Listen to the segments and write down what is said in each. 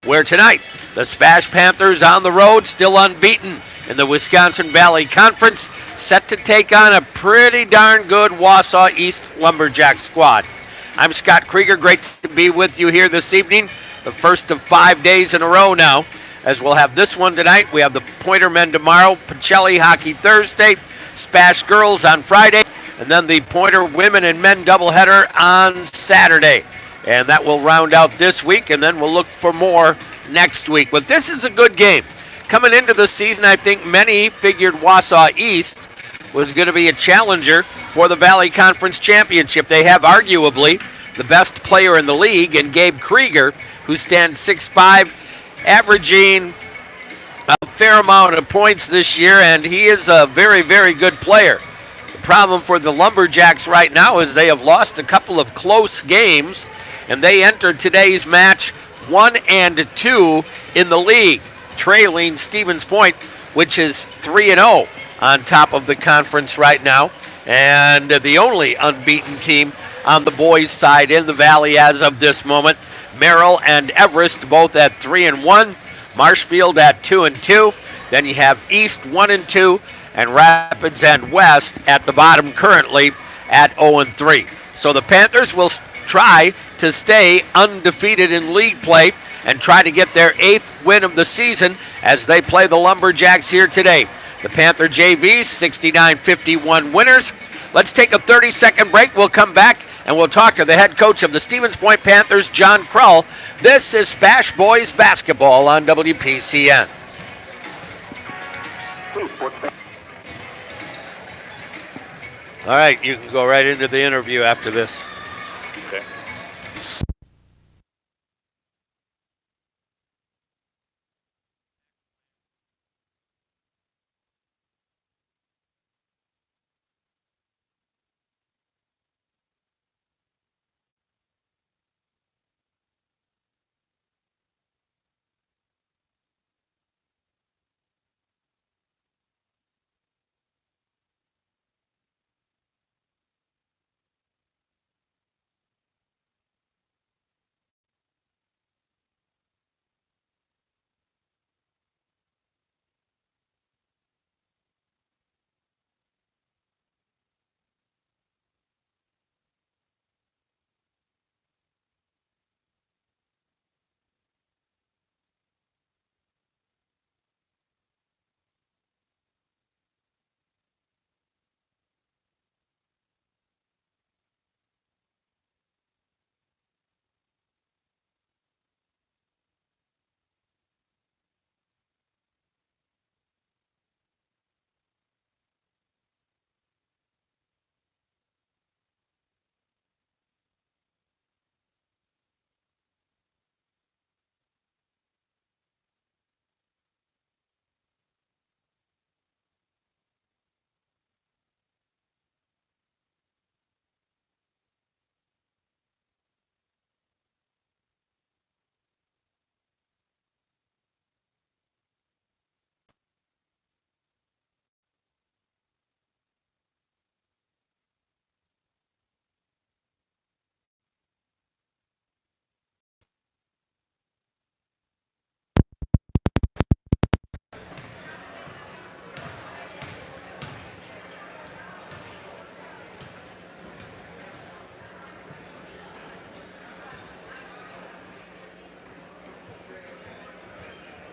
Where tonight, the SPASH Panthers on the road, still unbeaten in the Wisconsin Valley Conference, set to take on a pretty darn good Wausau East Lumberjack squad. I'm Scott Krieger. Great to be with you here this evening, the first of 5 days in a row now, as we'll have this one tonight. We have the Pointer men tomorrow, Pacelli hockey Thursday, SPASH girls on Friday, and then the Pointer women and men doubleheader on Saturday. And that will round out this week, and then we'll look for more next week. But this is a good game. Coming into the season, I think many figured Wausau East was going to be a challenger for the Valley Conference Championship. They have arguably the best player in the league, and Gabe Krieger, who stands 6'5", averaging a fair amount of points this year, and he is a very, very good player. The problem for the Lumberjacks right now is they have lost a couple of close games, and they entered today's match 1-2 in the league, trailing Stevens Point, which is 3-0 on top of the conference right now, and the only unbeaten team on the boys' side in the Valley as of this moment. Merrill and Everest both at 3-1, Marshfield at 2-2. Then you have East 1-2, and Rapids and West at the bottom currently at 0-3. So the Panthers will try to stay undefeated in league play and try to get their 8th win of the season as they play the Lumberjacks here today. The Panther JVs, 69-51 winners. Let's take a 30-second break. We'll come back and we'll talk to the head coach of the Stevens Point Panthers, John Krull. This is SPASH Boys Basketball on WPCN. All right, you can go right into the interview after this. Okay.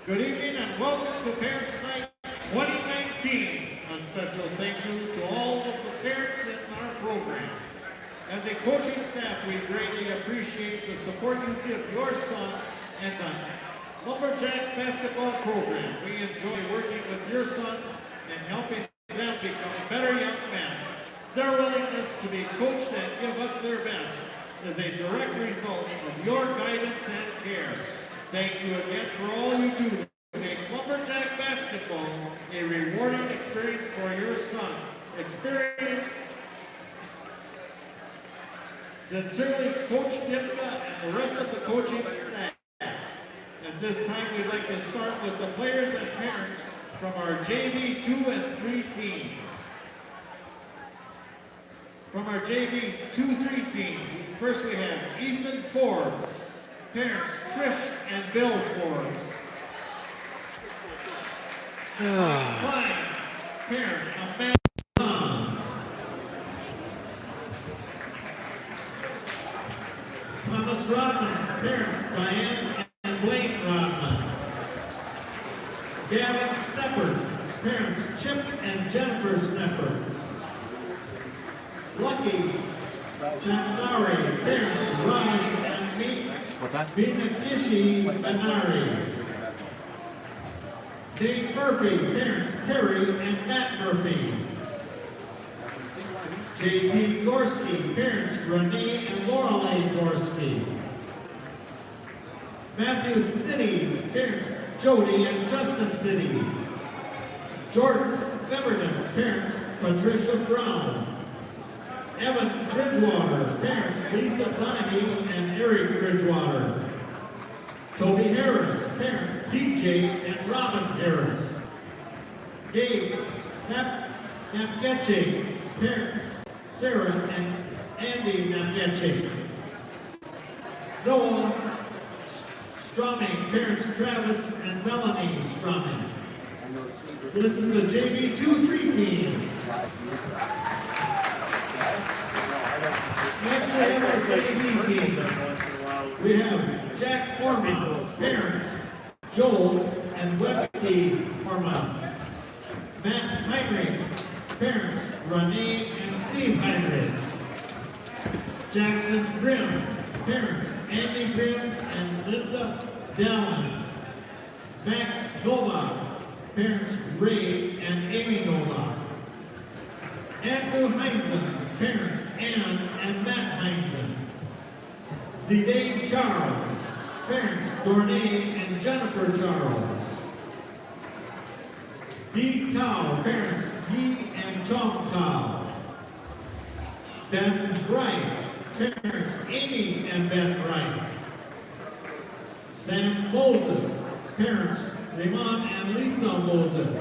Good evening and welcome to Parents Night 2019. A special thank you to all of the parents in our program. As a coaching staff, we greatly appreciate the support you give your son and the Lumberjack basketball program. We enjoy working with your sons and helping them become better young men. Their willingness to be coached and give us their best is a direct result of your guidance and care. Thank you again for all you do to make Lumberjack basketball a rewarding experience for your son. Experience. Sincerely, Coach Dipka and the rest of the coaching staff. At this time, we'd like to start with the players and parents from our JV 2 and 3 teams. From our JV 2-3 teams, first we have Ethan Forbes. Parents, Trish and Bill Forbes. Klein, parent, Amanda Tom. Thomas Rodman, parents, Diane and Blaine Rodman. Gavin Stepper, parents, Chip and Jennifer Stepper. Lucky Chandari, parents, Raj and Meek. Vinakishi Banari. Dave Murphy, parents Terry and Matt Murphy. J.T. Gorski, parents Renee and Lorelei Gorski. Matthew City, parents Jody and Justin City. Jordan Beverden, parents Patricia Brown. Evan Bridgewater, parents Lisa Donahue and Eric Bridgewater. Toby Harris, parents DJ and Robin Harris. Gabe Napgetchik, parents Sarah and Andy Napgetchik. Noah Strumming, parents Travis and Melanie Strumming. This is the JV 2-3 team. Next we have our JV team. We have Jack Orman, parents Joel and Webby Orman. Matt Heinrich, parents Renee and Steve Heinrich. Jackson Grimm, parents Andy Grimm and Linda Dallin. Max Novak, parents Ray and Amy Novak. Andrew Heinzen, parents Ann and Matt Heinzen. Zidane Charles, parents Dornay and Jennifer Charles. Dee Tao, parents Yi and Chong Tao. Ben Bright, parents Amy and Ben Bright. Sam Moses, parents Raymond and Lisa Moses.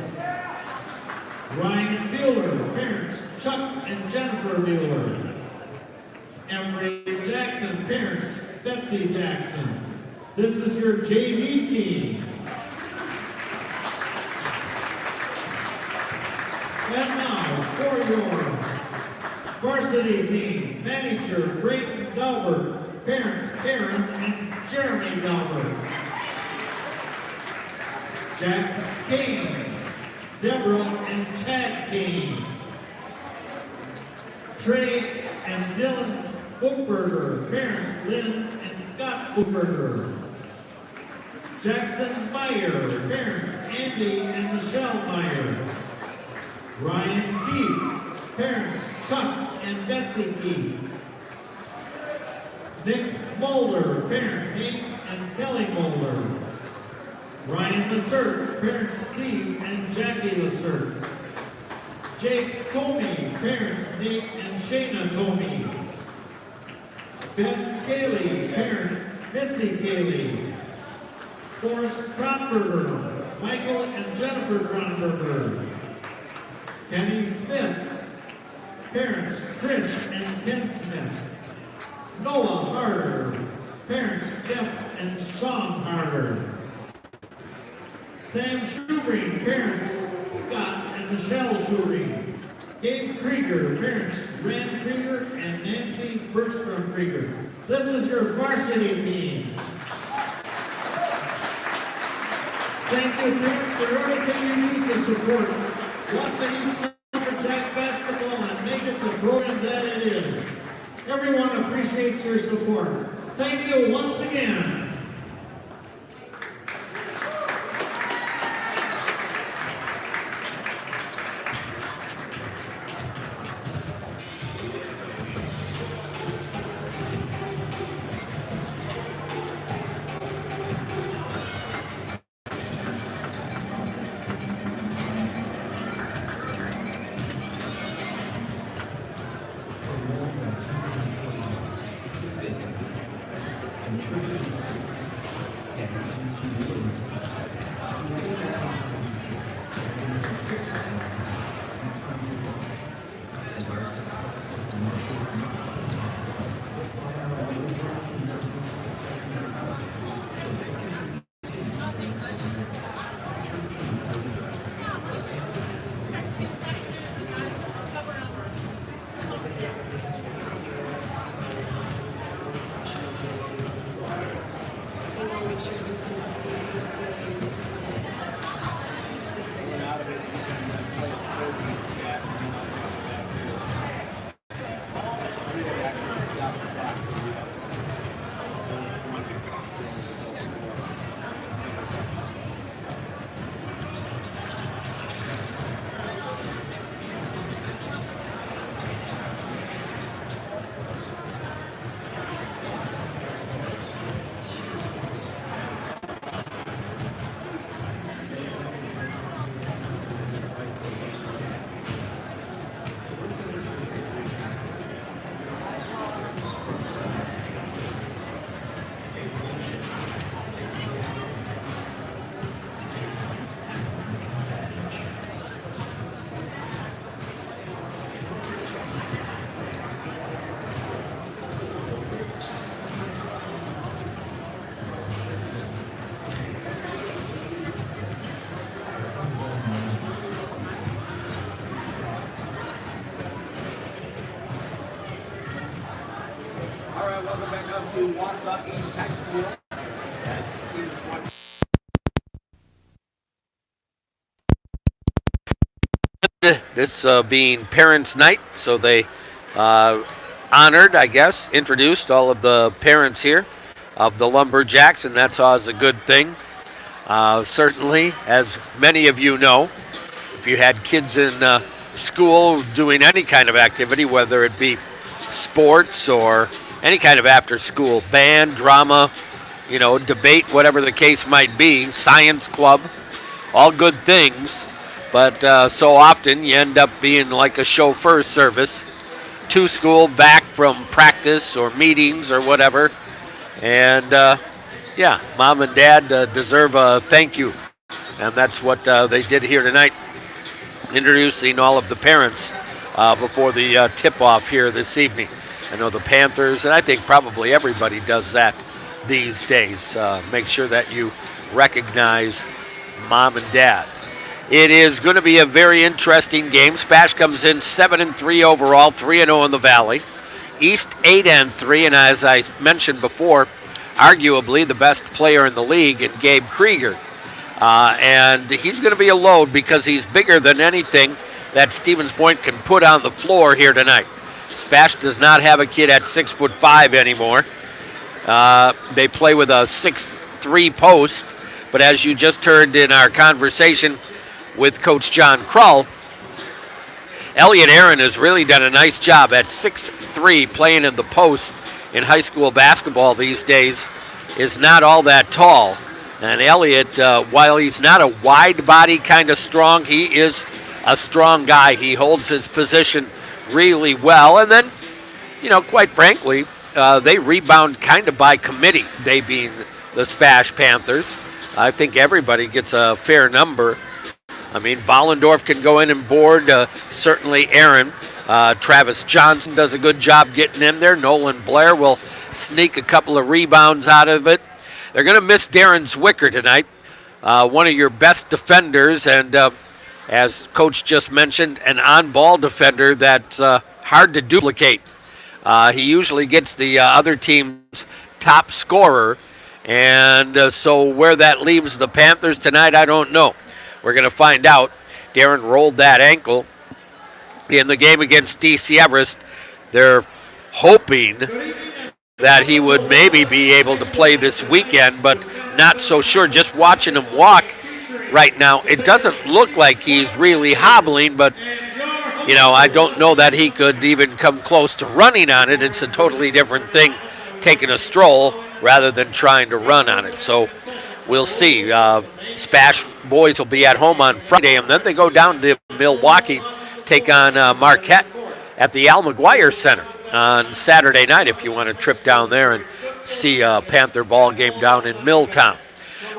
Ryan Bueller, parents Chuck and Jennifer Bueller. Emery Jackson, parents Betsy Jackson. This is your JV team. And now for your varsity team, manager Brayton Dalbert, parents Karen and Jeremy Dalbert. Jack Kane, Deborah and Chad Kane. Trey and Dylan Bookberger, parents Lynn and Scott Bookberger. Jackson Meyer, parents Andy and Michelle Meyer. Ryan Keith, parents Chuck and Betsy Keith. Nick Mulder, parents Hank and Kelly Mulder. Ryan Lissert, parents Steve and Jackie Lissert. Jake Comey, parents Nate and Shayna Comey. Ben Cayley, parent Missy Cayley. Forrest Kronberger, Michael and Jennifer Kronberger. Kenny Smith, parents Chris and Ken Smith. Noah Harder, parents Jeff and Sean Harder. Sam Schubring, parents Scott and Michelle Schubring. Gabe Krieger, parents Rand Krieger and Nancy Bergstrom Krieger. This is your varsity team. Thank you, parents, for everything you need to support Wausau East Lumberjack basketball and make it the program that it is. Everyone appreciates your support. Thank you once again. Welcome back up to Wausau East High School. This being Parents' Night, so they honored, I guess, introduced all of the parents here of the Lumberjacks, and that's always a good thing. Certainly, as many of you know, if you had kids in school doing any kind of activity, whether it be sports or any kind of after school, band, drama, debate, whatever the case might be, science club, all good things. But so often you end up being like a chauffeur service to school, back from practice or meetings or whatever. And yeah, mom and dad deserve a thank you. And that's what they did here tonight, introducing all of the parents before the tip-off here this evening. I know the Panthers, and I think probably everybody does that these days. Make sure that you recognize mom and dad. It is going to be a very interesting game. SPASH comes in 7-3 overall, 3-0 in the Valley. East 8-3, and as I mentioned before, arguably the best player in the league in Gabe Krieger. And he's going to be a load because he's bigger than anything that Stevens Point can put on the floor here tonight. SPASH does not have a kid at 6'5" anymore. They play with a 6'3" post, but as you just heard in our conversation with Coach John Krull, Elliot Aaron has really done a nice job at 6'3", playing in the post in high school basketball these days, is not all that tall. And Elliot, while he's not a wide body kind of strong, he is a strong guy. He holds his position really well. And then, quite frankly, they rebound kind of by committee, they being the SPASH Panthers. I think everybody gets a fair number. I mean, Vollendorf can go in and board, certainly Aaron. Travis Johnson does a good job getting in there. Nolan Blair will sneak a couple of rebounds out of it. They're going to miss Darren Zwicker tonight, one of your best defenders, and as Coach just mentioned, an on-ball defender that's hard to duplicate. He usually gets the other team's top scorer, and so where that leaves the Panthers tonight, I don't know. We're going to find out. Darren rolled that ankle in the game against DC Everest. They're hoping that he would maybe be able to play this weekend, but not so sure. Just watching him walk right now, it doesn't look like he's really hobbling, but, I don't know that he could even come close to running on it. It's a totally different thing taking a stroll rather than trying to run on it. So we'll see. SPASH boys will be at home on Friday, and then they go down to Milwaukee, take on Marquette at the Al McGuire Center on Saturday night if you want to trip down there and see a Panther ball game down in Milltown.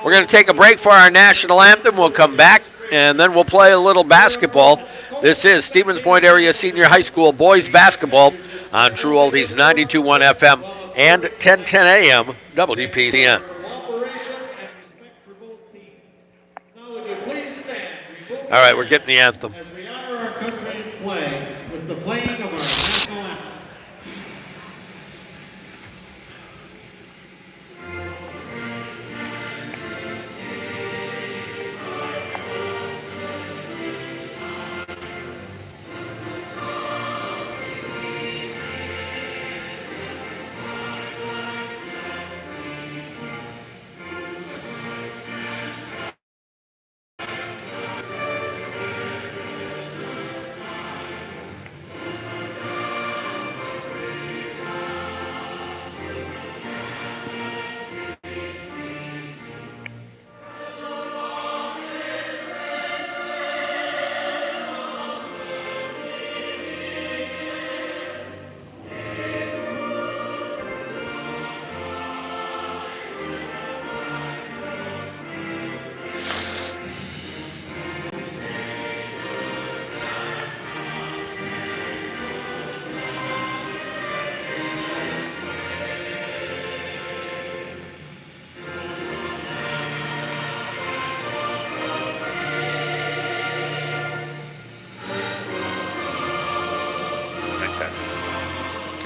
We're going to take a break for our national anthem. We'll come back, and then we'll play a little basketball. This is Stevens Point Area Senior High School boys basketball on True Oldies 92.1 FM and 1010 AM WPCN. All right, we're getting the anthem. As we honor our country's flag with the playing of our national anthem.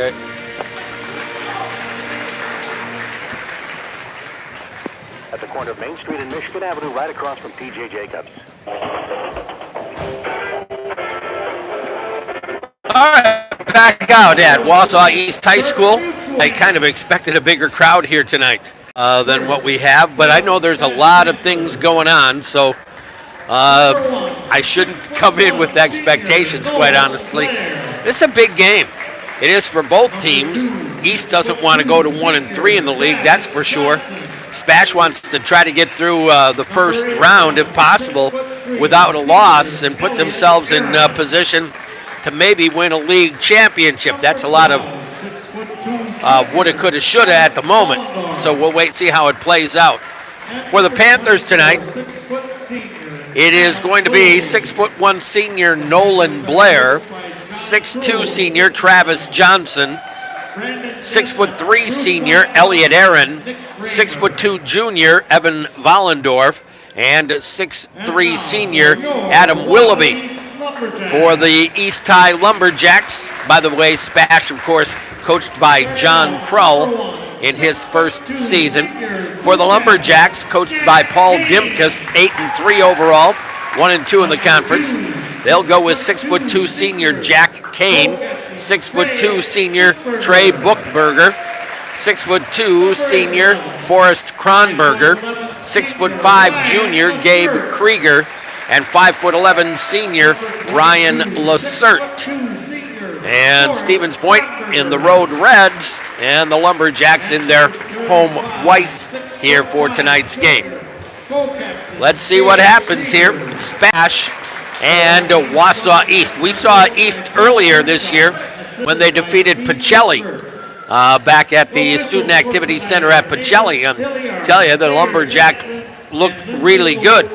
Okay. At the corner of Main Street and Michigan Avenue, right across from P.J. Jacobs. All right, back out at Wausau East High School. I kind of expected a bigger crowd here tonight than what we have, but I know there's a lot of things going on, so I shouldn't come in with expectations, quite honestly. This is a big game. It is for both teams. East doesn't want to go to 1-3 in the league, that's for sure. SPASH wants to try to get through the first round, if possible, without a loss and put themselves in position to maybe win a league championship. That's a lot of woulda, coulda, shoulda at the moment. So we'll wait and see how it plays out. For the Panthers tonight, it is going to be 6'1" senior Nolan Blair, 6'2" senior Travis Johnson, 6'3" senior Elliot Aaron, 6'2" junior Evan Vollendorf, and 6'3" senior Adam Willoughby. For the East High Lumberjacks, by the way, SPASH, of course, coached by John Krull in his first season. For the Lumberjacks, coached by Paul Dimkus, 8-3 overall, 1-2 in the conference. They'll go with 6'2" senior Jack Kane, 6'2" senior Trey Bookberger, 6'2" senior Forrest Kronberger, 6'5" junior Gabe Krieger, and 5'11" senior Ryan Lacerte. And Stevens Point in the Road Reds, and the Lumberjacks in their home whites here for tonight's game. Let's see what happens here. SPASH and Wausau East. We saw East earlier this year when they defeated Pacelli back at the Student Activity Center at Pacelli. I tell you, the Lumberjacks looked really good.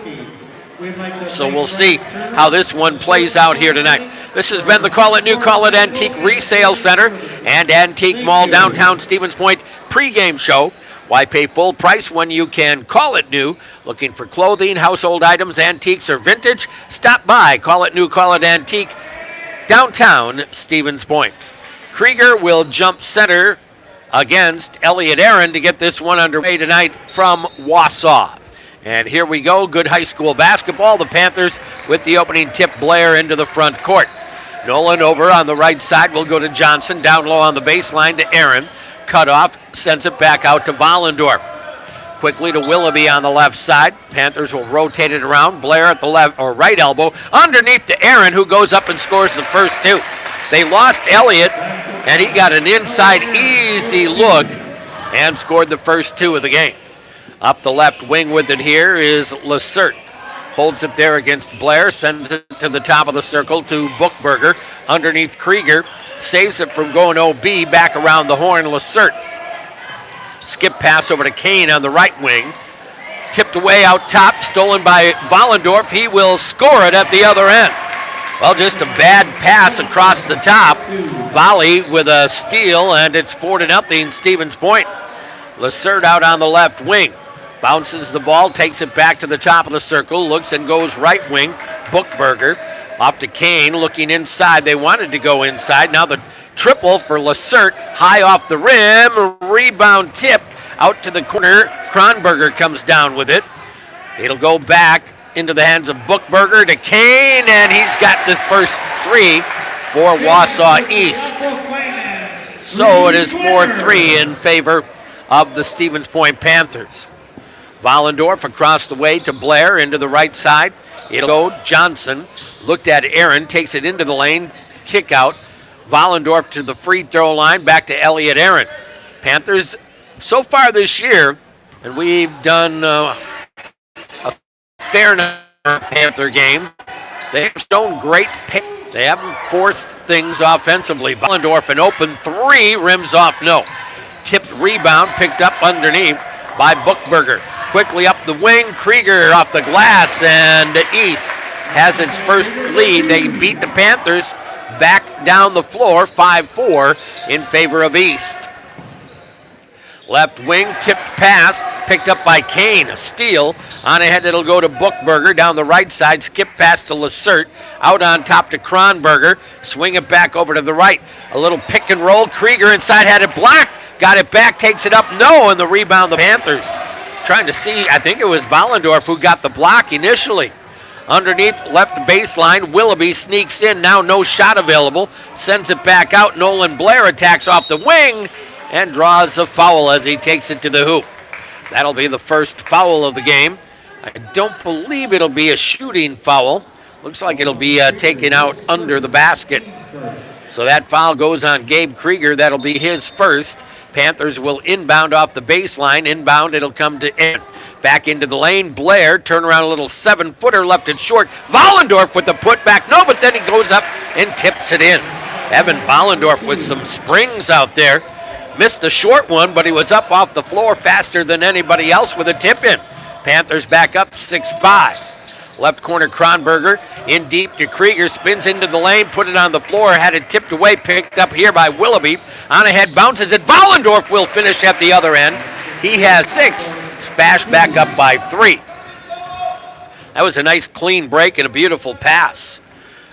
So we'll see how this one plays out here tonight. This has been the Call It New, Call It Antique Resale Center and Antique Mall downtown Stevens Point pregame show. Why pay full price when you can call it new? Looking for clothing, household items, antiques, or vintage? Stop by Call It New, Call It Antique downtown Stevens Point. Krieger will jump center against Elliot Aaron to get this one underway tonight from Wausau. And here we go, good high school basketball. The Panthers with the opening tip, Blair into the front court. Nolan over on the right side will go to Johnson, down low on the baseline to Aaron. Cut off, sends it back out to Vollendorf. Quickly to Willoughby on the left side. Panthers will rotate it around. Blair at the left or right elbow, underneath to Aaron, who goes up and scores the first two. They lost Elliott, and he got an inside easy look and scored the first two of the game. Up the left wing with it here is Lacerte. Holds it there against Blair, sends it to the top of the circle to Bookberger. Underneath Krieger, saves it from going OB, back around the horn, Lacerte. Skip pass over to Kane on the right wing. Tipped away out top, stolen by Vollendorf. He will score it at the other end. Well, just a bad pass across the top. Volley with a steal, and it's 4-0 Stevens Point. Lacerte out on the left wing. Bounces the ball, takes it back to the top of the circle, looks and goes right wing. Bookberger off to Kane, looking inside. They wanted to go inside. Now the triple for Lacerte, high off the rim. Rebound tip out to the corner. Kronberger comes down with it. It'll go back into the hands of Bookberger to Kane, and he's got the first three for Wausau East. So it is 4-3 in favor of the Stevens Point Panthers. Vollendorf across the way to Blair into the right side. It'll go Johnson. Looked at Aaron, takes it into the lane, kick out. Vollendorf to the free throw line, back to Elliot Aaron. Panthers, so far this year, and we've done a fair number of Panther game, they have shown great pace. They haven't forced things offensively. Vollendorf, an open three, rims off, no. Tipped rebound, picked up underneath by Bookberger. Quickly up the wing, Krieger off the glass, and East has its first lead. They beat the Panthers back down the floor, 5-4 in favor of East. Left wing, tipped pass, picked up by Kane, a steal. On ahead, it'll go to Bookberger. Down the right side, skip pass to Lacerte. Out on top to Kronberger. Swing it back over to the right. A little pick and roll. Krieger inside, had it blocked. Got it back, takes it up, no, and the rebound, the Panthers. Trying to see, I think it was Vollendorf who got the block initially. Underneath left baseline, Willoughby sneaks in, now no shot available. Sends it back out, Nolan Blair attacks off the wing and draws a foul as he takes it to the hoop. That'll be the first foul of the game. I don't believe it'll be a shooting foul. Looks like it'll be taken out under the basket. So that foul goes on Gabe Krieger. That'll be his first. Panthers will inbound off the baseline. Inbound, it'll come to Aaron. Back into the lane. Blair, turn around a little 7-footer, left it short. Vollendorf with the putback. No, but then he goes up and tips it in. Evan Vollendorf with some springs out there. Missed the short one, but he was up off the floor faster than anybody else with a tip in. Panthers back up 6-5. Left corner Kronberger in deep to Krieger, spins into the lane, put it on the floor, had it tipped away, picked up here by Willoughby. On ahead, bounces it. Vollendorf will finish at the other end. He has 6. SPASH back up by 3. That was a nice clean break and a beautiful pass.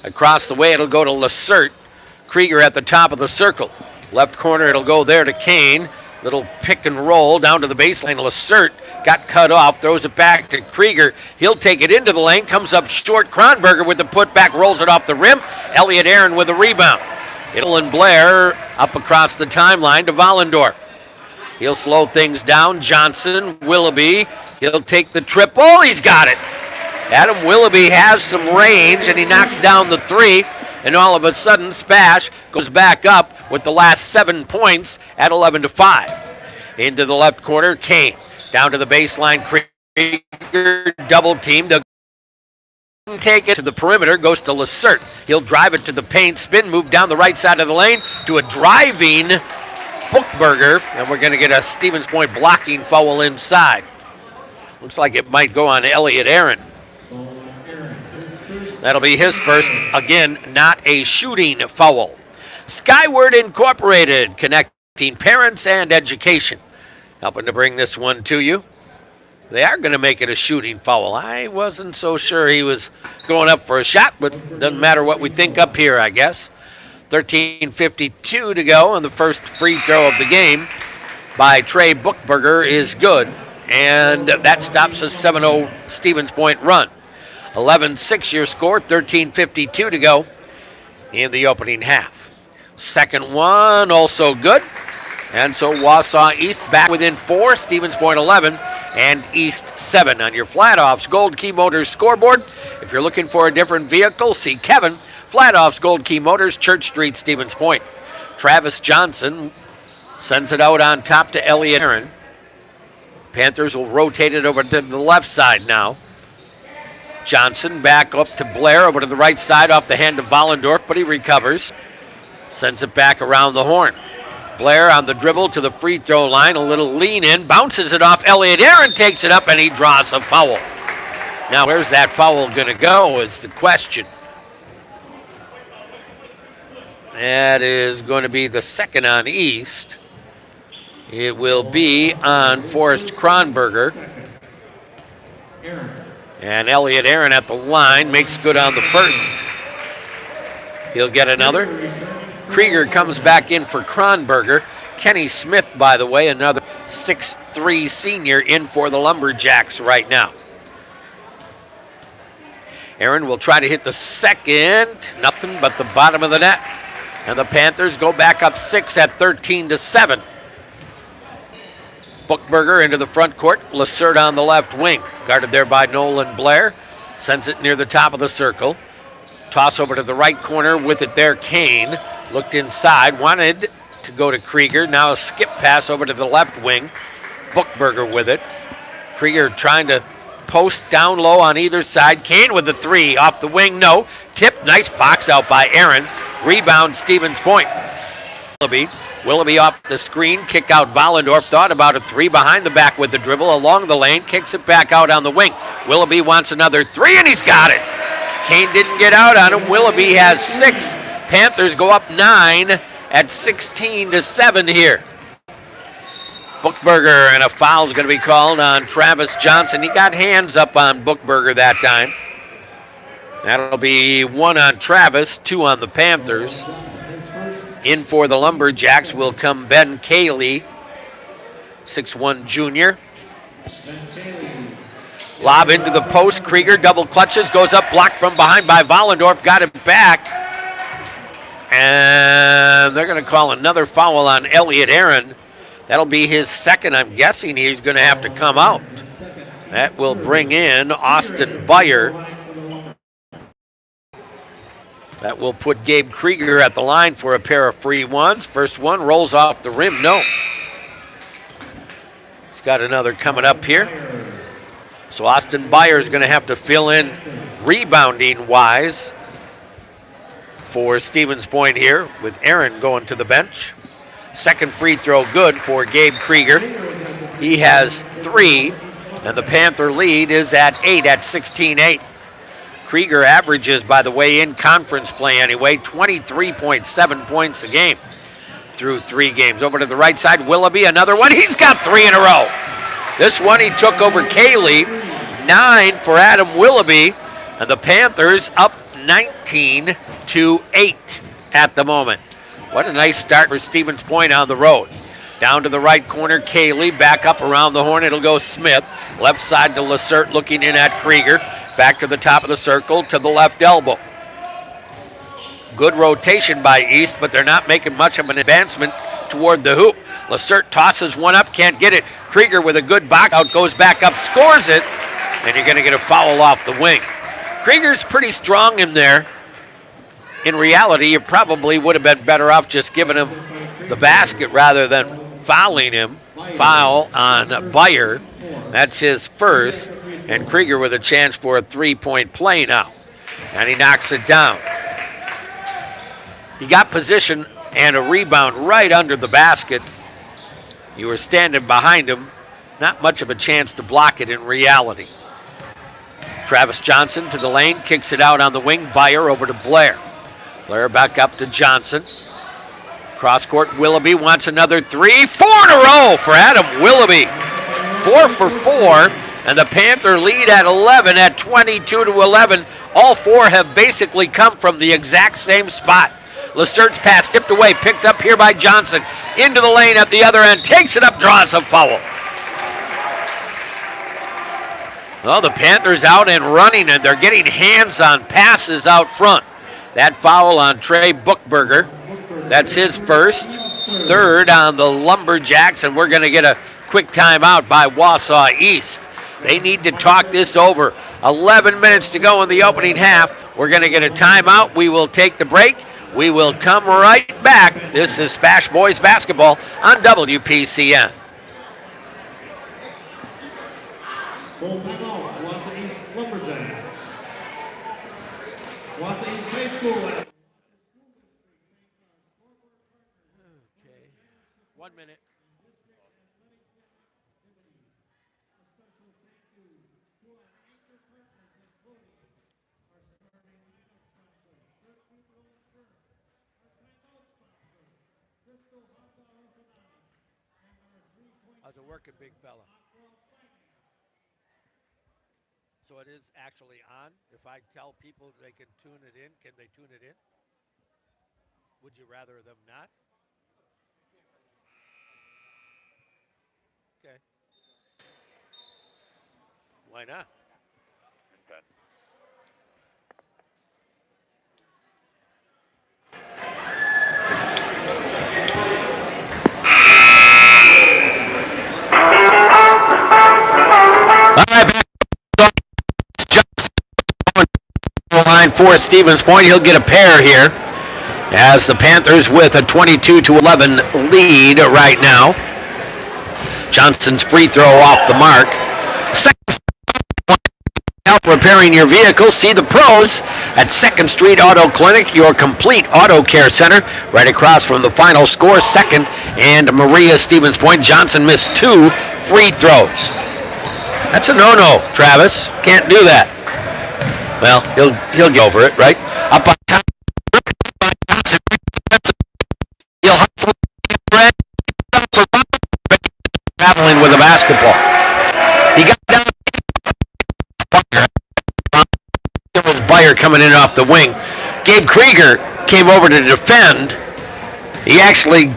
Across the way, it'll go to Lacerte. Krieger at the top of the circle. Left corner, it'll go there to Kane. Little pick and roll down to the baseline. Lacerte got cut off, throws it back to Krieger. He'll take it into the lane, comes up short. Kronberger with the putback, rolls it off the rim. Elliot Aaron with a rebound. It'll and Blair up across the timeline to Vollendorf. He'll slow things down. Johnson, Willoughby, he'll take the triple. He's got it. Adam Willoughby has some range, and he knocks down the 3. And all of a sudden, SPASH goes back up with the last 7 points at 11-5. Into the left corner, Kane. Down to the baseline, Krieger, double team. They'll take it to the perimeter, goes to Lacerte. He'll drive it to the paint, spin move down the right side of the lane to a driving Buchberger. And we're going to get a Stevens Point blocking foul inside. Looks like it might go on Elliot Aaron. That'll be his first. Again, not a shooting foul. Skyward Incorporated, connecting parents and education. Helping to bring this one to you. They are going to make it a shooting foul. I wasn't so sure he was going up for a shot, but doesn't matter what we think up here, I guess. 13:52 to go, and the first free throw of the game by Trey Buchberger is good. And that stops a 7-0 Stevens Point run. 11-6 your score, 13:52 to go in the opening half. Second one also good. And so Wausau East back within 4, Stevens Point 11, and East 7 on your Flat-Off's Gold Key Motors scoreboard. If you're looking for a different vehicle, see Kevin, Flat-Off's Gold Key Motors, Church Street, Stevens Point. Travis Johnson sends it out on top to Elliot Aaron. Panthers will rotate it over to the left side now. Johnson back up to Blair, over to the right side off the hand of Vollendorf, but he recovers. Sends it back around the horn. Blair on the dribble to the free throw line, a little lean in, bounces it off. Elliot Aaron takes it up, and he draws a foul. Now, where's that foul going to go is the question. That is going to be the second on East. It will be on Forrest Kronberger. And Elliot Aaron at the line makes good on the first. He'll get another. Krieger comes back in for Kronberger. Kenny Smith, by the way, another 6'3" senior in for the Lumberjacks right now. Aaron will try to hit the second. Nothing but the bottom of the net. And the Panthers go back up 6 at 13-7. Buchberger into the front court. Lacerte on the left wing. Guarded there by Nolan Blair. Sends it near the top of the circle. Toss over to the right corner with it there, Kane. Looked inside, wanted to go to Krieger. Now a skip pass over to the left wing. Buchberger with it. Krieger trying to post down low on either side. Kane with the 3 off the wing, no. Tip, nice box out by Aaron. Rebound, Stevens Point. Willoughby off the screen, kick out Vollendorf. Thought about a 3 behind the back with the dribble along the lane. Kicks it back out on the wing. Willoughby wants another 3, and he's got it. Kane didn't get out on him. Willoughby has 6. Panthers go up 9 at 16-7 here. Buchberger, and a foul's going to be called on Travis Johnson. He got hands up on Buchberger that time. That'll be 1 on Travis, 2 on the Panthers. In for the Lumberjacks will come Ben Cayley, 6'1" junior. Lob into the post. Krieger double clutches, goes up, blocked from behind by Vollendorf, got it back. And they're going to call another foul on Elliot Aaron. That'll be his second. I'm guessing he's going to have to come out. That will bring in Austin Beyer. That will put Gabe Krieger at the line for a pair of free ones. First one rolls off the rim. No. He's got another coming up here. So Austin Beyer is going to have to fill in rebounding-wise for Stevens Point here with Aaron going to the bench. Second free throw good for Gabe Krieger. He has 3, and the Panther lead is at 8 at 16-8. Krieger averages, by the way, in conference play anyway, 23.7 points a game through 3 games. Over to the right side, Willoughby, another one. He's got 3 in a row. This one he took over Cayley. 9 for Adam Willoughby, and the Panthers up 19-8 at the moment. What a nice start for Stevens Point on the road. Down to the right corner, Cayley, back up around the horn, it'll go Smith. Left side to Lacerte looking in at Krieger. Back to the top of the circle to the left elbow. Good rotation by East, but they're not making much of an advancement toward the hoop. Lacerte tosses one up, can't get it. Krieger with a good box out, goes back up, scores it, and you're going to get a foul off the wing. Krieger's pretty strong in there. In reality, you probably would have been better off just giving him the basket rather than fouling him. Foul on Beyer. That's his first. And Krieger with a chance for a 3-point play now. And he knocks it down. He got position and a rebound right under the basket. You were standing behind him. Not much of a chance to block it in reality. Travis Johnson to the lane, kicks it out on the wing. Beyer over to Blair. Blair back up to Johnson. Cross court, Willoughby wants another 3. 4 in a row for Adam Willoughby. 4 for 4. And the Panther lead at 11 at 22-11. All 4 have basically come from the exact same spot. Lacerte's pass tipped away, picked up here by Johnson. Into the lane at the other end, takes it up, draws a foul. Well, the Panthers out and running, and they're getting hands on passes out front. That foul on Trey Bookberger. That's his first. Third on the Lumberjacks, and we're going to get a quick timeout by Wausau East. They need to talk this over. 11 minutes to go in the opening half. We're going to get a timeout. We will take the break. We will come right back. This is SPASH Boys Basketball on WPCN. Full timeout, Wausau East Lumberjacks. Wausau East High School. Okay. 1 minute. How's it working, big fella? So it is actually on? If I tell people they can tune it in, can they tune it in? Would you rather them not? Okay. Why not? Okay. Line for Stevens Point. He'll get a pair here as the Panthers with a 22-11 lead right now. Johnson's free throw off the mark. Help repairing your vehicle. See the pros at 2nd Street Auto Clinic, your complete auto care center, right across from the Final Score, 2nd and Maria Stevens Point. Johnson missed 2 free throws. That's a no-no, Travis. Can't do that. Well, he'll get over it, right? Up on top. He'll traveling with a basketball. He got down. It was Beyer coming in off the wing. Gabe Krieger came over to defend.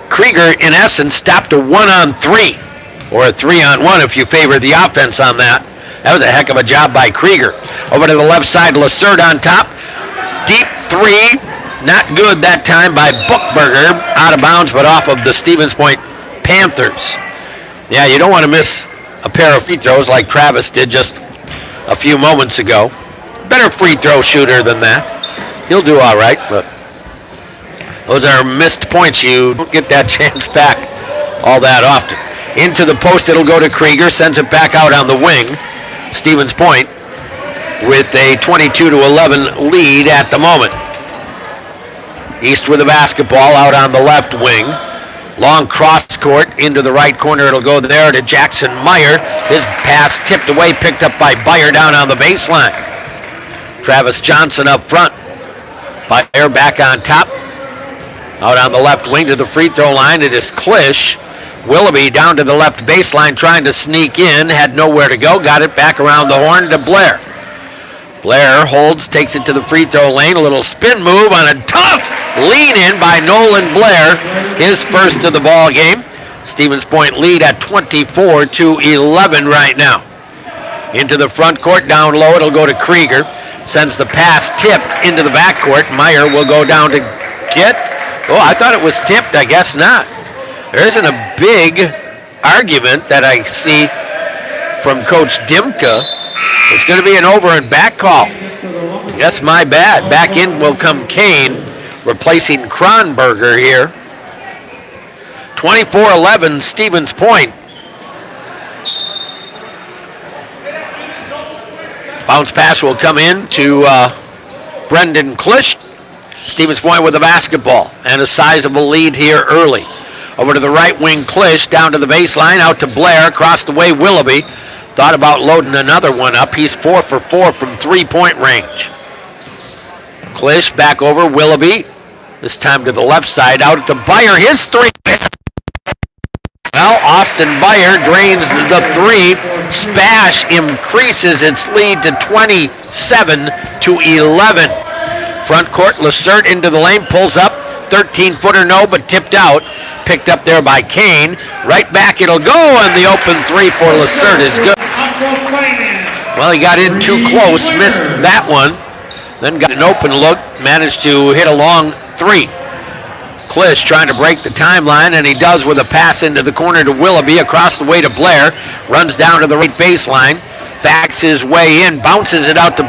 Krieger, in essence, stopped a 1-on-3, or a 3-on-1 if you favor the offense on that. That was a heck of a job by Krieger. Over to the left side, Lacerte on top. Deep 3, not good that time by Bookberger. Out of bounds, but off of the Stevens Point Panthers. Yeah, you don't want to miss a pair of free throws like Travis did just a few moments ago. Better free throw shooter than that. He'll do all right, but those are missed points. You don't get that chance back all that often. Into the post, it'll go to Krieger, sends it back out on the wing. Stevens Point with a 22-11 lead at the moment. East with the basketball out on the left wing. Long cross court into the right corner. It'll go there to Jackson Meyer. His pass tipped away, picked up by Beyer down on the baseline. Travis Johnson up front. Beyer back on top. Out on the left wing to the free throw line. It is Klisch. Willoughby down to the left baseline trying to sneak in. Had nowhere to go. Got it back around the horn to Blair. Blair holds, takes it to the free throw lane. A little spin move on a tough lean in by Nolan Blair. His first of the ball game. Stevens Point lead at 24-11 right now. Into the front court, down low. It'll go to Krieger. Sends the pass tipped into the backcourt. Meyer will go down to get. Oh, I thought it was tipped. I guess not. There isn't a big argument that I see from Coach Dimka. It's going to be an over and back call. Yes, my bad. Back in will come Kane, replacing Kronberger here. 24-11, Stevens Point. Bounce pass will come in to Brendan Klisch. Stevens Point with the basketball and a sizable lead here early. Over to the right wing, Klisch down to the baseline, out to Blair, across the way, Willoughby. Thought about loading another one up. He's 4 for 4 from three-point range. Klisch back over, Willoughby. This time to the left side, out to Beyer. His three. Well, Austin Beyer drains the three. SPASH increases its lead to 27-11. Front court, Lacerte into the lane, pulls up. 13-footer no, but tipped out. Picked up there by Kane. Right back it'll go, and the open three for Lacerte is good. Well, he got in too close, missed that one. Then got an open look, managed to hit a long three. Klisch trying to break the timeline, and he does with a pass into the corner to Willoughby, across the way to Blair. Runs down to the right baseline, backs his way in, bounces it out to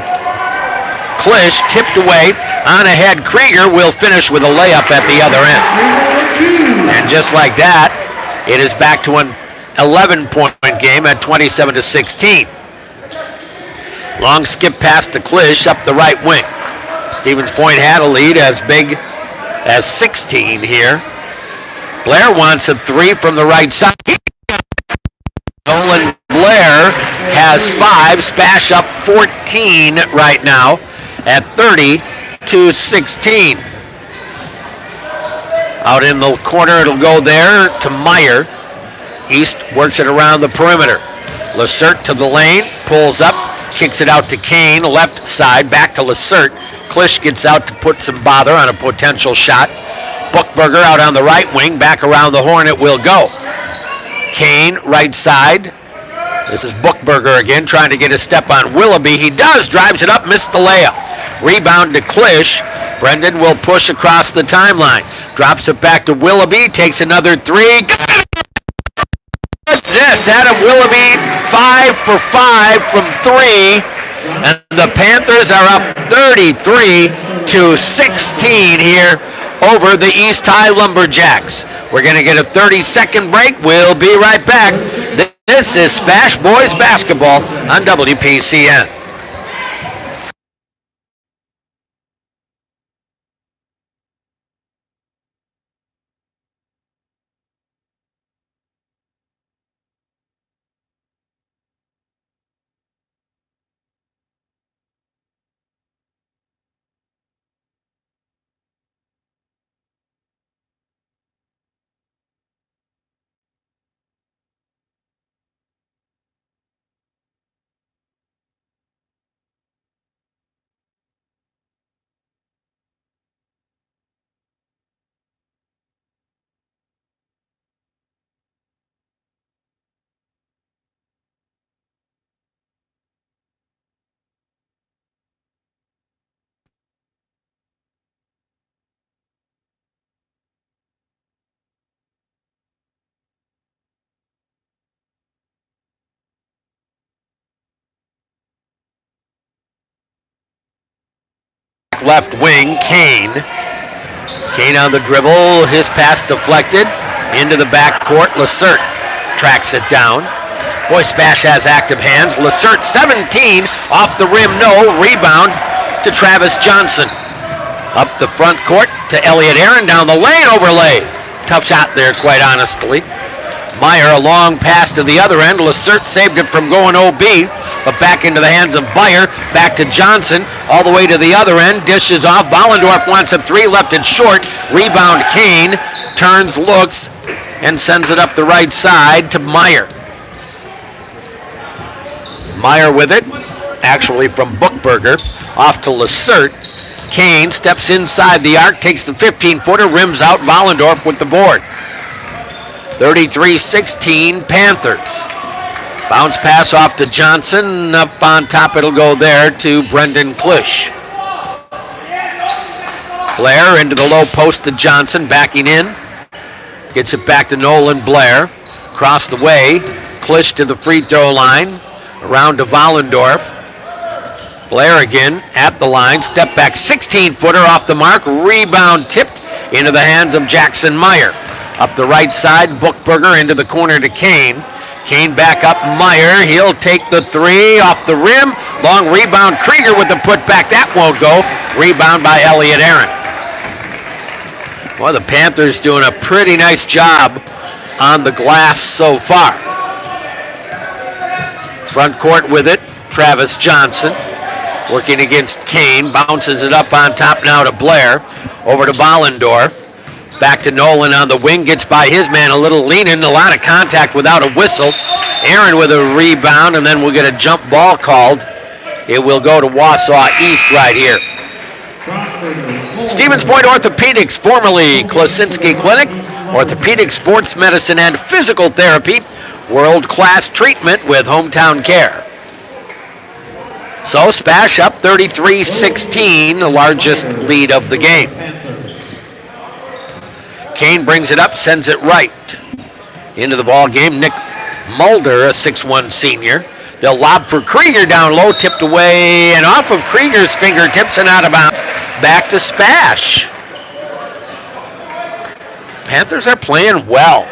Klisch, tipped away. On ahead, Krieger will finish with a layup at the other end. And just like that, it is back to an 11-point game at 27-16. Long skip pass to Klisch up the right wing. Stevens Point had a lead as big as 16 here. Blair wants a three from the right side. Nolan Blair has 5. SPASH up 14 right now at 30-16. Out in the corner, it'll go there to Meyer. East works it around the perimeter. Lacerte to the lane, pulls up, kicks it out to Kane, left side, back to Lacerte. Klisch gets out to put some bother on a potential shot. Buchberger out on the right wing, back around the horn it will go. Kane, right side. This is Buchberger again, trying to get a step on Willoughby. He does, drives it up, missed the layup. Rebound to Klisch. Brendan will push across the timeline. Drops it back to Willoughby, takes another three. This, Adam Willoughby, 5 for 5 from 3. And the Panthers are up 33-16 here over the East High Lumberjacks. We're going to get a 30-second break. We'll be right back. This is SPASH Boys Basketball on WPCN. left wing, Kane. Kane on the dribble, his pass deflected into the backcourt. Lacerte tracks it down. Boy, Spash has active hands. Lacerte 17, off the rim, no. Rebound to Travis Johnson. Up the front court to Elliott Aaron, down the lane, overlay. Tough shot there, quite honestly. Meyer, a long pass to the other end. Lacerte saved it from going OB, but back into the hands of Beyer. Back to Johnson, all the way to the other end. Dishes off. Vollendorf wants a three, left it short. Rebound, Kane. Turns, looks, and sends it up the right side to Meyer. Meyer with it, actually from Bookberger. Off to Lacerte. Kane steps inside the arc, takes the 15-footer, rims out. Vollendorf with the board. 33-16 Panthers. Bounce pass off to Johnson. Up on top, it'll go there to Brendan Klisch. Blair into the low post to Johnson, backing in. Gets it back to Nolan Blair. Across the way, Klisch to the free throw line. Around to Vollendorf. Blair again at the line. Step back, 16-footer off the mark. Rebound tipped into the hands of Jackson Meyer. Up the right side, Bookberger into the corner to Kane. Kane back up, Meyer. He'll take the three off the rim. Long rebound, Krieger with the putback. That won't go. Rebound by Elliott Aaron. Well, the Panthers doing a pretty nice job on the glass so far. Front court with it, Travis Johnson. Working against Kane. Bounces it up on top now to Blair. Over to Vollendorf. Back to Nolan on the wing, gets by his man, a little leaning, a lot of contact without a whistle. Aaron with a rebound, and then we'll get a jump ball called. It will go to Wausau East right here. Stevens Point Orthopedics, formerly Klasinski Clinic, orthopedic, sports medicine, and physical therapy, world-class treatment with hometown care. So Spash up 33-16, the largest lead of the game. Kane brings it up, sends it right into the ball game. Nick Mulder, a 6'1 senior. They'll lob for Krieger down low, tipped away and off of Krieger's fingertips and out of bounds. Back to Spash. Panthers are playing well.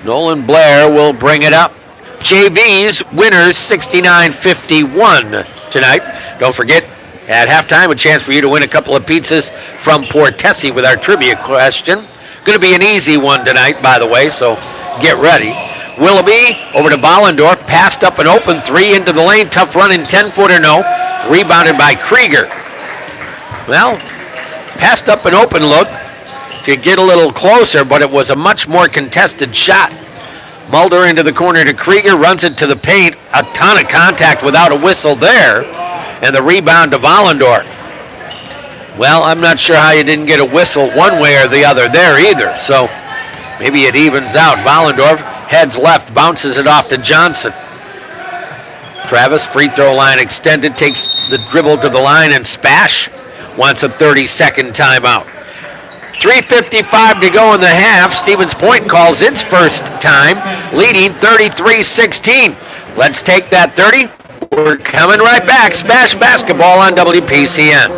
Nolan Blair will bring it up. JV's winners 69-51 tonight. Don't forget, at halftime, a chance for you to win a couple of pizzas from Portesi with our trivia question. Going to be an easy one tonight, by the way, so get ready. Willoughby over to Vollendorf, passed up an open three into the lane. Tough run in 10-footer, no. Rebounded by Krieger. Well, passed up an open look. Could get a little closer, but it was a much more contested shot. Mulder into the corner to Krieger, runs it to the paint. A ton of contact without a whistle there. And the rebound to Vollendorf. Well, I'm not sure how you didn't get a whistle one way or the other there either. So maybe it evens out. Vollendorf heads left, bounces it off to Johnson. Travis, free throw line extended, takes the dribble to the line, and Spash wants a 30-second timeout. 3:55 to go in the half. Stevens Point calls its first time, leading 33-16. Let's take that 30. We're coming right back. Spash basketball on WPCN.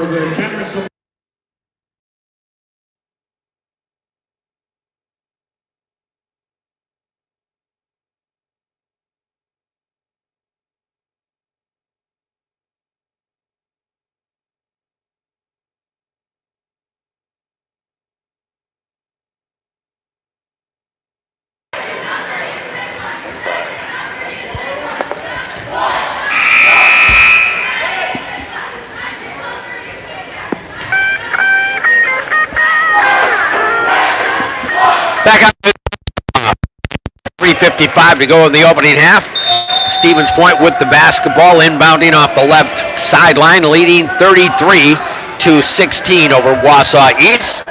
Back up. 3:55 to go in the opening half. Stevens Point with the basketball, inbounding off the left sideline, leading 33-16 over Wausau East.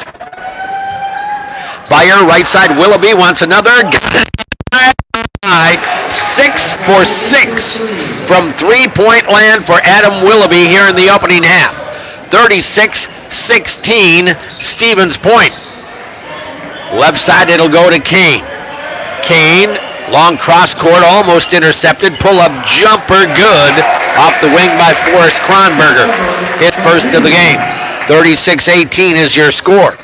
Beyer, right side, Willoughby wants another. 6 for 6 from three-point land for Adam Willoughby here in the opening half. 36-16 Stevens Point. Left side, it'll go to Kane. Kane Long cross court, almost intercepted. Pull-up jumper, good. Off the wing by Forrest Kronberger. His first of the game. 36-18 is your score.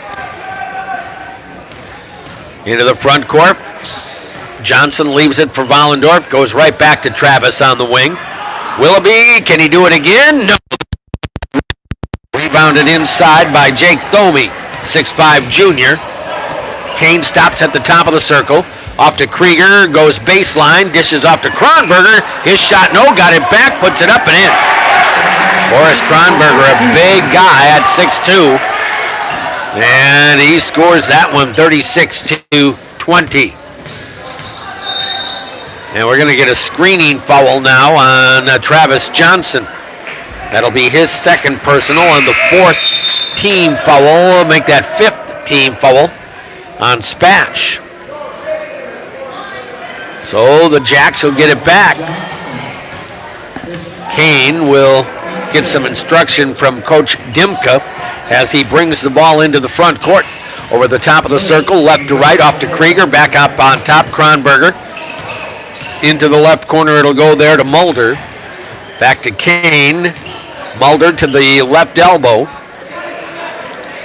Into the front court. Johnson leaves it for Vollendorf. Goes right back to Travis on the wing. Willoughby, can he do it again? No. Rebounded inside by Jake Thome, 6'5 junior. Kane stops at the top of the circle. Off to Krieger, goes baseline, dishes off to Kronberger. His shot, no, got it back, puts it up and in. Forrest Kronberger, a big guy at 6'2". And he scores that one, 36-20. And we're going to get a screening foul now on Travis Johnson. That'll be his second personal and the fourth team foul. Make that fifth team foul on SPASH. So the Jacks will get it back. Kane will get some instruction from Coach Dimka as he brings the ball into the front court. Over the top of the circle, left to right, off to Krieger, back up on top, Kronberger. Into the left corner, it'll go there to Mulder. Back to Kane. Mulder to the left elbow.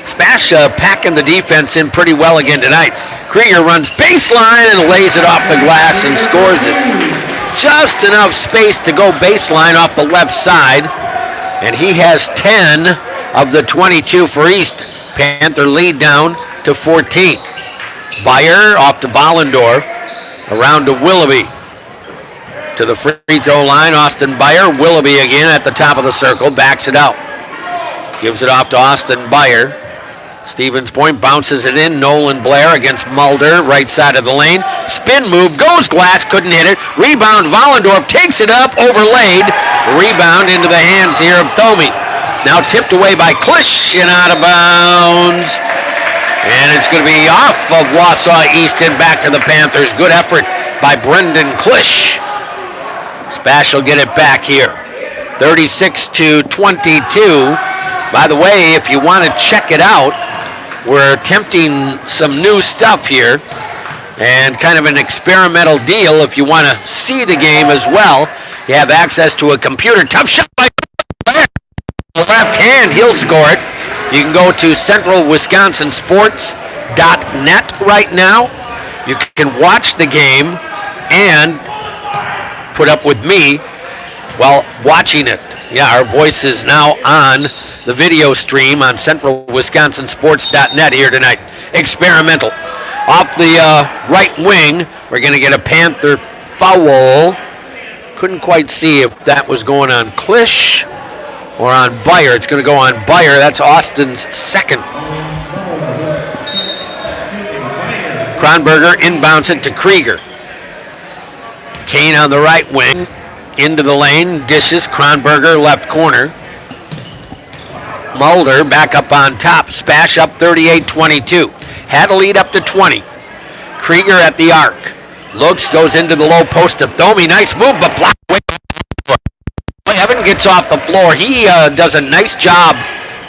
SPASH packing the defense in pretty well again tonight. Krieger runs baseline and lays it off the glass and scores it. Just enough space to go baseline off the left side. And he has 10 of the 22 for East. Panther lead down to 14. Beyer off to Vollendorf. Around to Willoughby. To the free throw line, Austin Beyer. Willoughby again at the top of the circle, backs it out. Gives it off to Austin Beyer. Stevens Point bounces it in. Nolan Blair against Mulder, right side of the lane. Spin move, goes glass, couldn't hit it. Rebound, Vollendorf takes it up, overlaid. Rebound into the hands here of Thome. Now tipped away by Klisch and out of bounds. And it's going to be off of Wausau East and back to the Panthers. Good effort by Brendan Klisch. SPASH will get it back here. 36-22. By the way, if you want to check it out, we're attempting some new stuff here and kind of an experimental deal. If you want to see the game as well, you have access to a computer. Tough shot by the left hand. He'll score it. You can go to centralwisconsinsports.net right now. You can watch the game and put up with me while watching it. Yeah, our voice is now on the video stream on centralwisconsinsports.net here tonight. Experimental. Off the right wing, we're going to get a Panther foul. Couldn't quite see if that was going on Klisch or on Beyer. It's going to go on Beyer. That's Austin's second. Kronberger inbounds it to Krieger. Kane on the right wing, into the lane, dishes, Kronberger left corner. Mulder back up on top, SPASH up 38-22. Had a lead up to 20. Krieger at the arc. Looks, goes into the low post to Thome. Nice move, but blocked away. Evan gets off the floor. He does a nice job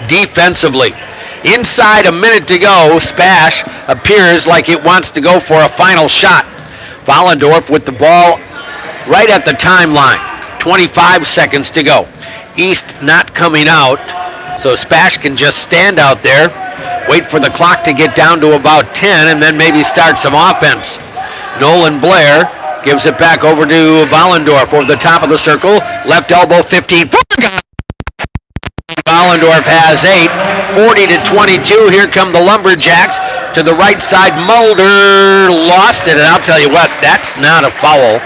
defensively. Inside a minute to go, SPASH appears like it wants to go for a final shot. Vollendorf with the ball right at the timeline. 25 seconds to go. East not coming out, so SPASH can just stand out there, wait for the clock to get down to about 10, and then maybe start some offense. Nolan Blair gives it back over to Vollendorf over the top of the circle. Left elbow, 15. Vollendorf has 8. 40-22. Here come the Lumberjacks. To the right side, Mulder lost it, and I'll tell you what, that's not a foul.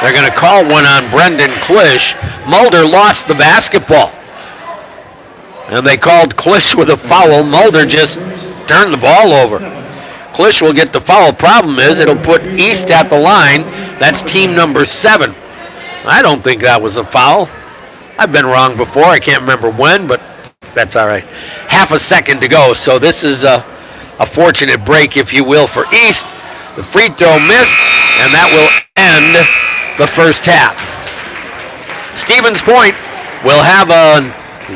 They're going to call one on Brendan Klisch. Mulder lost the basketball. And they called Klisch with a foul. Mulder just turned the ball over. Klisch will get the foul. Problem is, it'll put East at the line. That's team number 7. I don't think that was a foul. I've been wrong before. I can't remember when, but that's all right. Half a second to go, so this is a fortunate break, if you will, for East. The free throw missed, and that will end the first half. Stevens Point will have a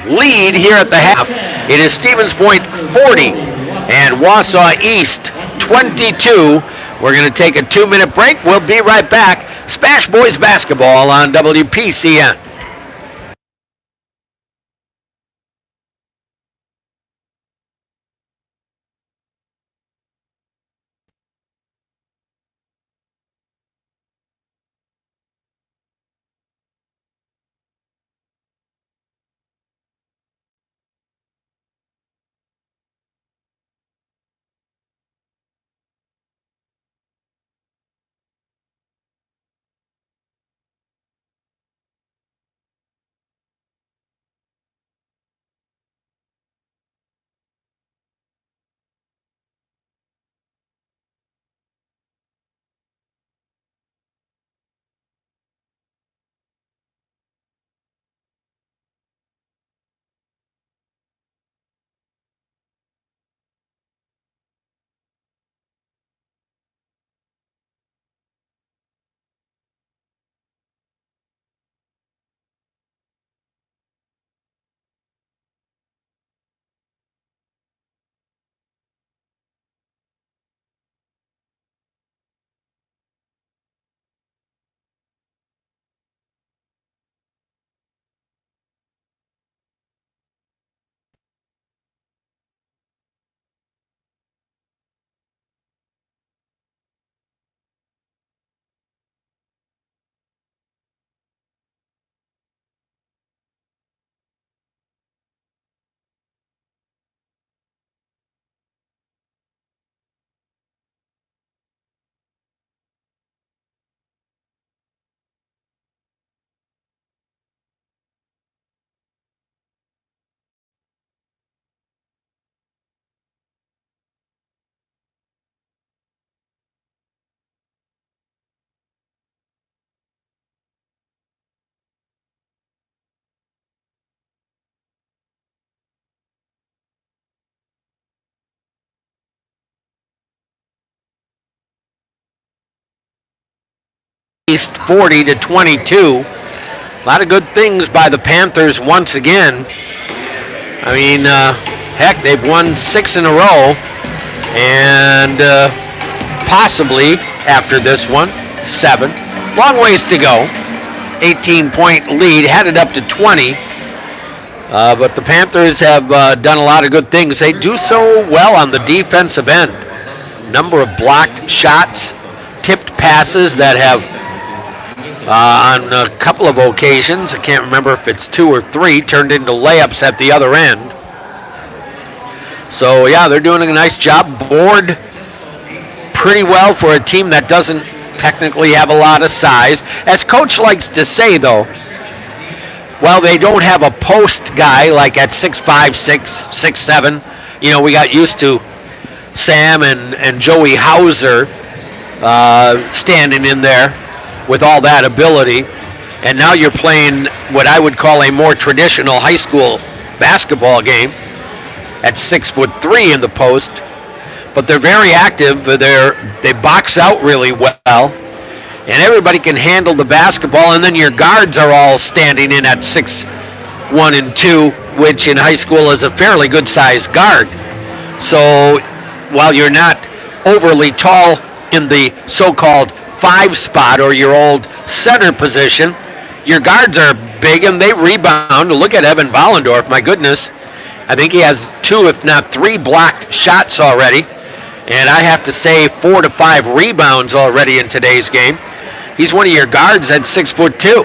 lead here at the half. It is Stevens Point 40 and Wausau East 22 We're going to take a 2-minute break. We'll be right back. SPASH Boys Basketball on WPCN. East 40-22. A lot of good things by the Panthers once again. I mean, heck, they've won 6 in a row, and possibly after this one, 7. Long ways to go. 18-point lead, had it up to 20. But the Panthers have done a lot of good things. They do so well on the defensive end. Number of blocked shots, tipped passes that have on a couple of occasions, I can't remember if it's 2 or 3, turned into layups at the other end. So, yeah, they're doing a nice job. Board pretty well for a team that doesn't technically have a lot of size. As Coach likes to say, though, well, they don't have a post guy like at 6'5", 6'7". You know, we got used to Sam and Joey Hauser standing in there with all that ability, and now you're playing what I would call a more traditional high school basketball game at 6'3" in the post. But they're very active. They box out really well, and everybody can handle the basketball. And then your guards are all standing in at 6'1" and 2", which in high school is a fairly good sized guard. So while you're not overly tall in the so-called 5 spot or your old center position, your guards are big and they rebound. Look at Evan Vollendorf, my goodness. I think he has 2, if not 3 blocked shots already. And I have to say 4 to 5 rebounds already in today's game. He's one of your guards at 6'2".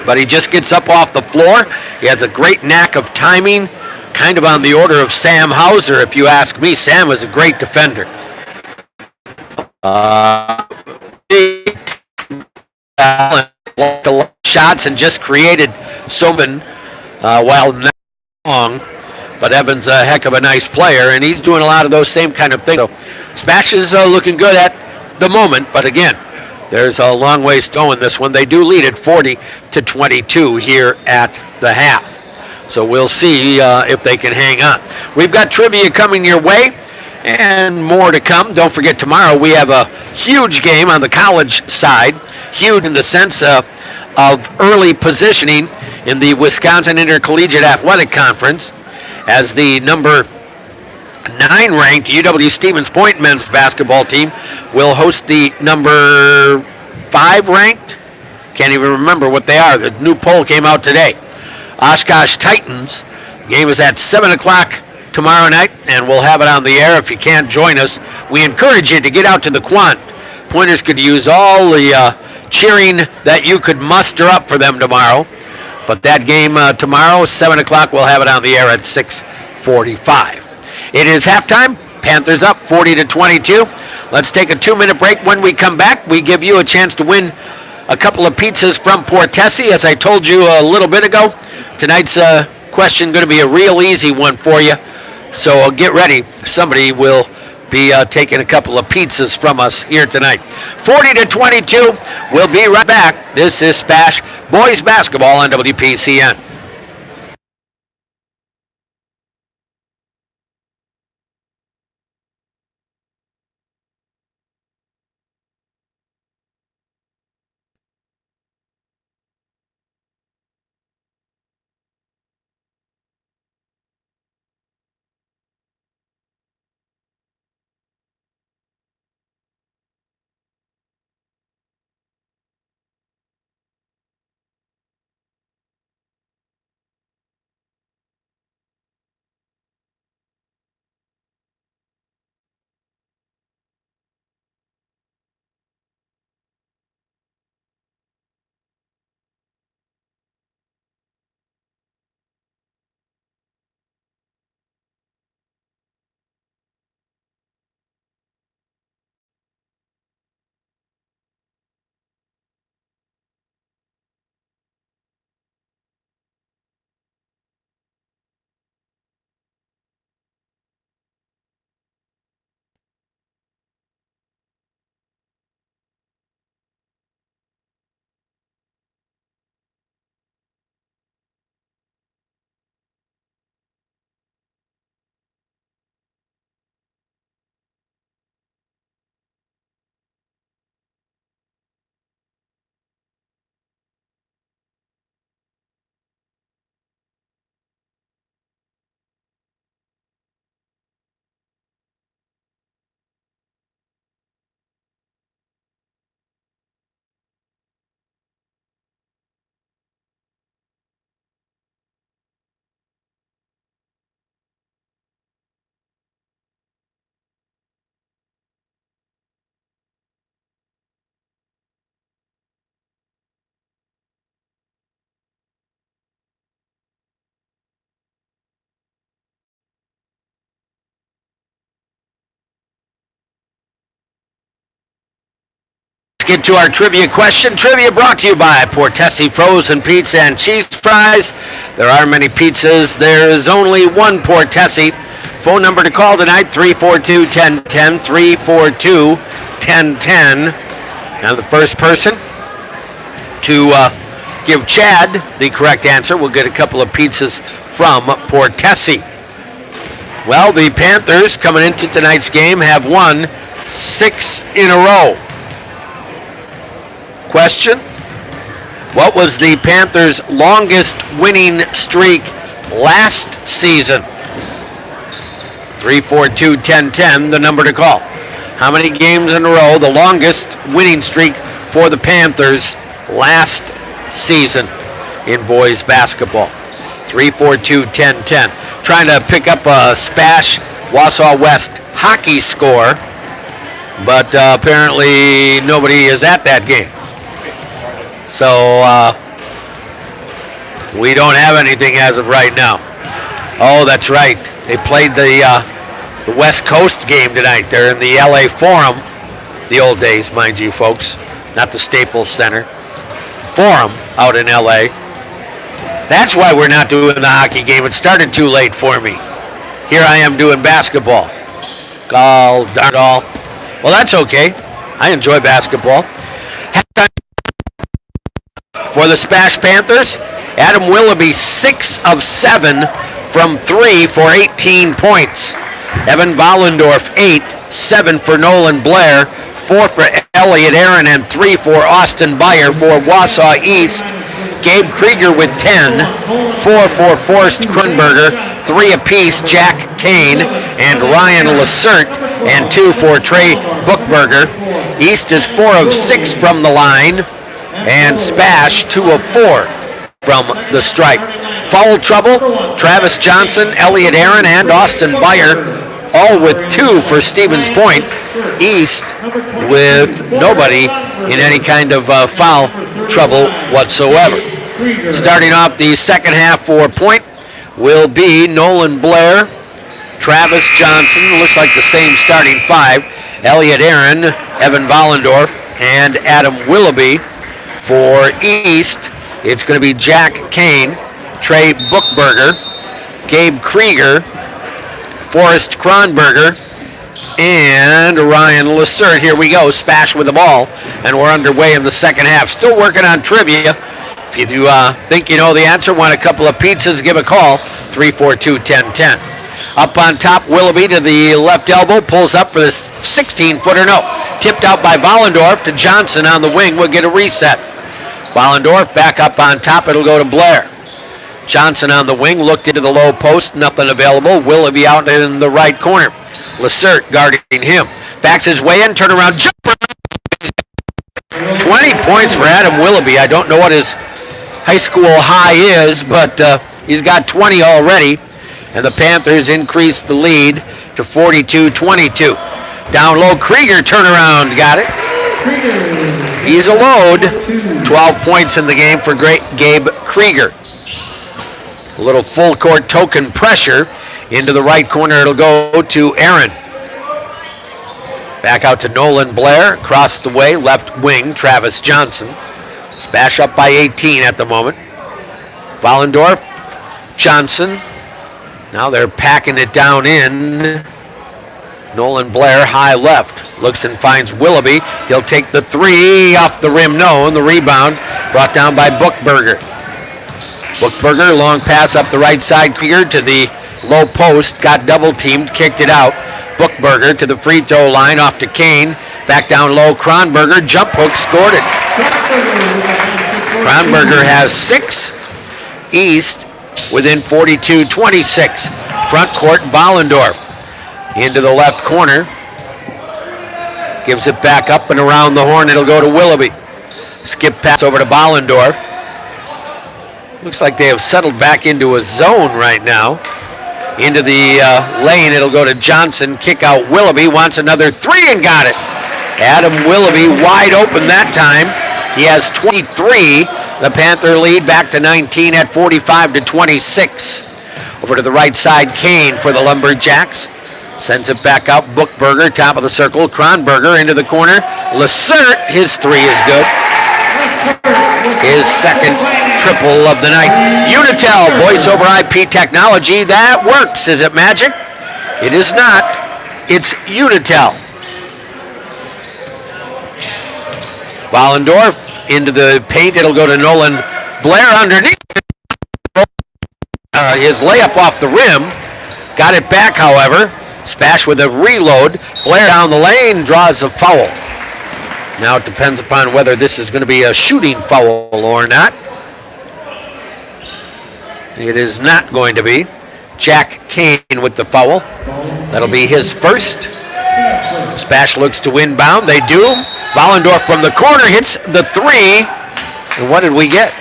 But he just gets up off the floor. He has a great knack of timing, kind of on the order of Sam Hauser, if you ask me. Sam is a great defender. Shots and just created Soman while not long. But Evan's a heck of a nice player, and he's doing a lot of those same kind of things. So SPASH is looking good at the moment, but again, there's a long ways to go in this one. They do lead at 40-22 here at the half. So we'll see if they can hang on. We've got trivia coming your way and more to come. Don't forget, tomorrow we have a huge game on the college side. Huge in the sense of early positioning in the Wisconsin Intercollegiate Athletic Conference, as the number 9-ranked UW-Stevens Point men's basketball team will host the number 5-ranked, can't even remember what they are. The new poll came out today. Oshkosh Titans. The game is at 7 o'clock tomorrow night, and we'll have it on the air. If you can't join us, we encourage you to get out to the Quant. Pointers could use all the cheering that you could muster up for them tomorrow. But that game tomorrow, 7 o'clock, we'll have it on the air at 6:45. It is halftime. Panthers up 40-22. Let's take a 2-minute break. When we come back, we give you a chance to win a couple of pizzas from Portesi. As I told you a little bit ago, tonight's question going to be a real easy one for you. So get ready. Somebody will be taking a couple of pizzas from us here tonight. 40-22. We'll be right back. This is SPASH Boys Basketball on WPCN. Let's get to our trivia question. Trivia brought to you by Portesi Frozen Pizza and Cheese Fries. There are many pizzas. There is only one Portesi. Phone number to call tonight, 342-1010, 342-1010. Now the first person to give Chad the correct answer will get a couple of pizzas from Portesi. Well, the Panthers coming into tonight's game have won 6 in a row. Question: what was the Panthers' longest winning streak last season? 342-1010, the number to call. How many games in a row, the longest winning streak for the Panthers last season in boys basketball? 342-1010. Trying to pick up a SPASH Wausau West hockey score, but apparently nobody is at that game. So we don't have anything as of right now. Oh, that's right. They played the West Coast game tonight. They're in the LA Forum, the old days, mind you, folks, not the Staples Center. Forum out in LA. That's why we're not doing the hockey game. It started too late for me. Here I am doing basketball. Gall, darn it all. Well, that's okay. I enjoy basketball. For the SPASH Panthers, Adam Willoughby, 6 of 7 from 3 for 18 points. Evan Vollendorf, 8, 7 for Nolan Blair, 4 for Elliot Aaron, and 3 for Austin Byer for Wausau East. Gabe Krieger with 10, 4 for Forrest Kronberger, 3 apiece Jack Kane and Ryan Lacert, and 2 for Trey Bookberger. East is 4 of 6 from the line, and SPASH 2 of 4 from the stripe. Foul trouble, Travis Johnson, Elliot Aaron, and Austin Byer, all with 2 for Stevens Point. East with nobody in any kind of foul trouble whatsoever. Starting off the second half for Point will be Nolan Blair, Travis Johnson, looks like the same starting 5, Elliot Aaron, Evan Vollendorf, and Adam Willoughby. For East, it's going to be Jack Kane, Trey Bookberger, Gabe Krieger, Forrest Kronberger, and Ryan Lacert. Here we go, SPASH with the ball, and we're underway in the second half. Still working on trivia. If you think you know the answer, want a couple of pizzas, give a call, 342-1010. Up on top, Willoughby to the left elbow, pulls up for this 16-footer, no. Tipped out by Vollendorf to Johnson on the wing, will get a reset. Vollendorf back up on top, it'll go to Blair. Johnson on the wing, looked into the low post, nothing available. Willoughby out in the right corner. Lacert guarding him. Backs his way in, turnaround jumper. 20 points for Adam Willoughby. I don't know what his high school high is, but he's got 20 already. And the Panthers increase the lead to 42-22. Down low, Krieger turnaround, got it. He's a load. 12 points in the game for Gabe Krieger. A little full court token pressure into the right corner. It'll go to Aaron. Back out to Nolan Blair. Across the way, left wing, Travis Johnson. SPASH up by 18 at the moment. Vollendorf, Johnson. Now they're packing it down in. Nolan Blair, high left. Looks and finds Willoughby. He'll take the 3 off the rim. No, and the rebound brought down by Bookberger. Bookberger, long pass up the right side. Krieger to the low post. Got double teamed, kicked it out. Bookberger to the free throw line, off to Kane. Back down low, Kronberger. Jump hook, scored it. Kronberger has 6. East within 42-26. Front court, Vollendorf. Into the left corner. Gives it back up and around the horn. It'll go to Willoughby. Skip pass over to Vollendorf. Looks like they have settled back into a zone right now. Into the lane, it'll go to Johnson. Kick out Willoughby. Wants another 3 and got it. Adam Willoughby wide open that time. He has 23. The Panther lead back to 19 at 45-26. Over to the right side, Kane for the Lumberjacks. Sends it back out. Bookberger, top of the circle. Kronberger into the corner. Lacert, his 3 is good. His second triple of the night. Unitel, voice over IP technology. That works. Is it magic? It is not. It's Unitel. Vollendorf into the paint. It'll go to Nolan Blair underneath. His layup off the rim. Got it back, however. SPASH with a reload. Blair down the lane, draws a foul. Now it depends upon whether this is going to be a shooting foul or not. It is not going to be. Jack Kane with the foul. That'll be his first. SPASH looks to inbound. They do. Vollendorf from the corner hits the 3. And what did we get?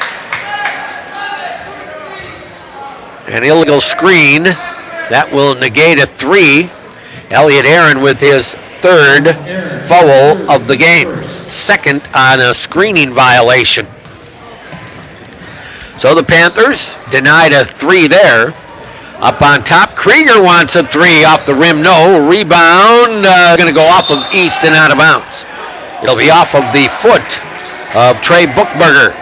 An illegal screen. That will negate a 3. Elliot Aaron with his 3rd foul of the game. 2nd on a screening violation. So the Panthers denied a 3 there. Up on top, Krieger wants a 3 off the rim. No. Rebound going to go off of East and out of bounds. It'll be off of the foot of Trey Bookberger.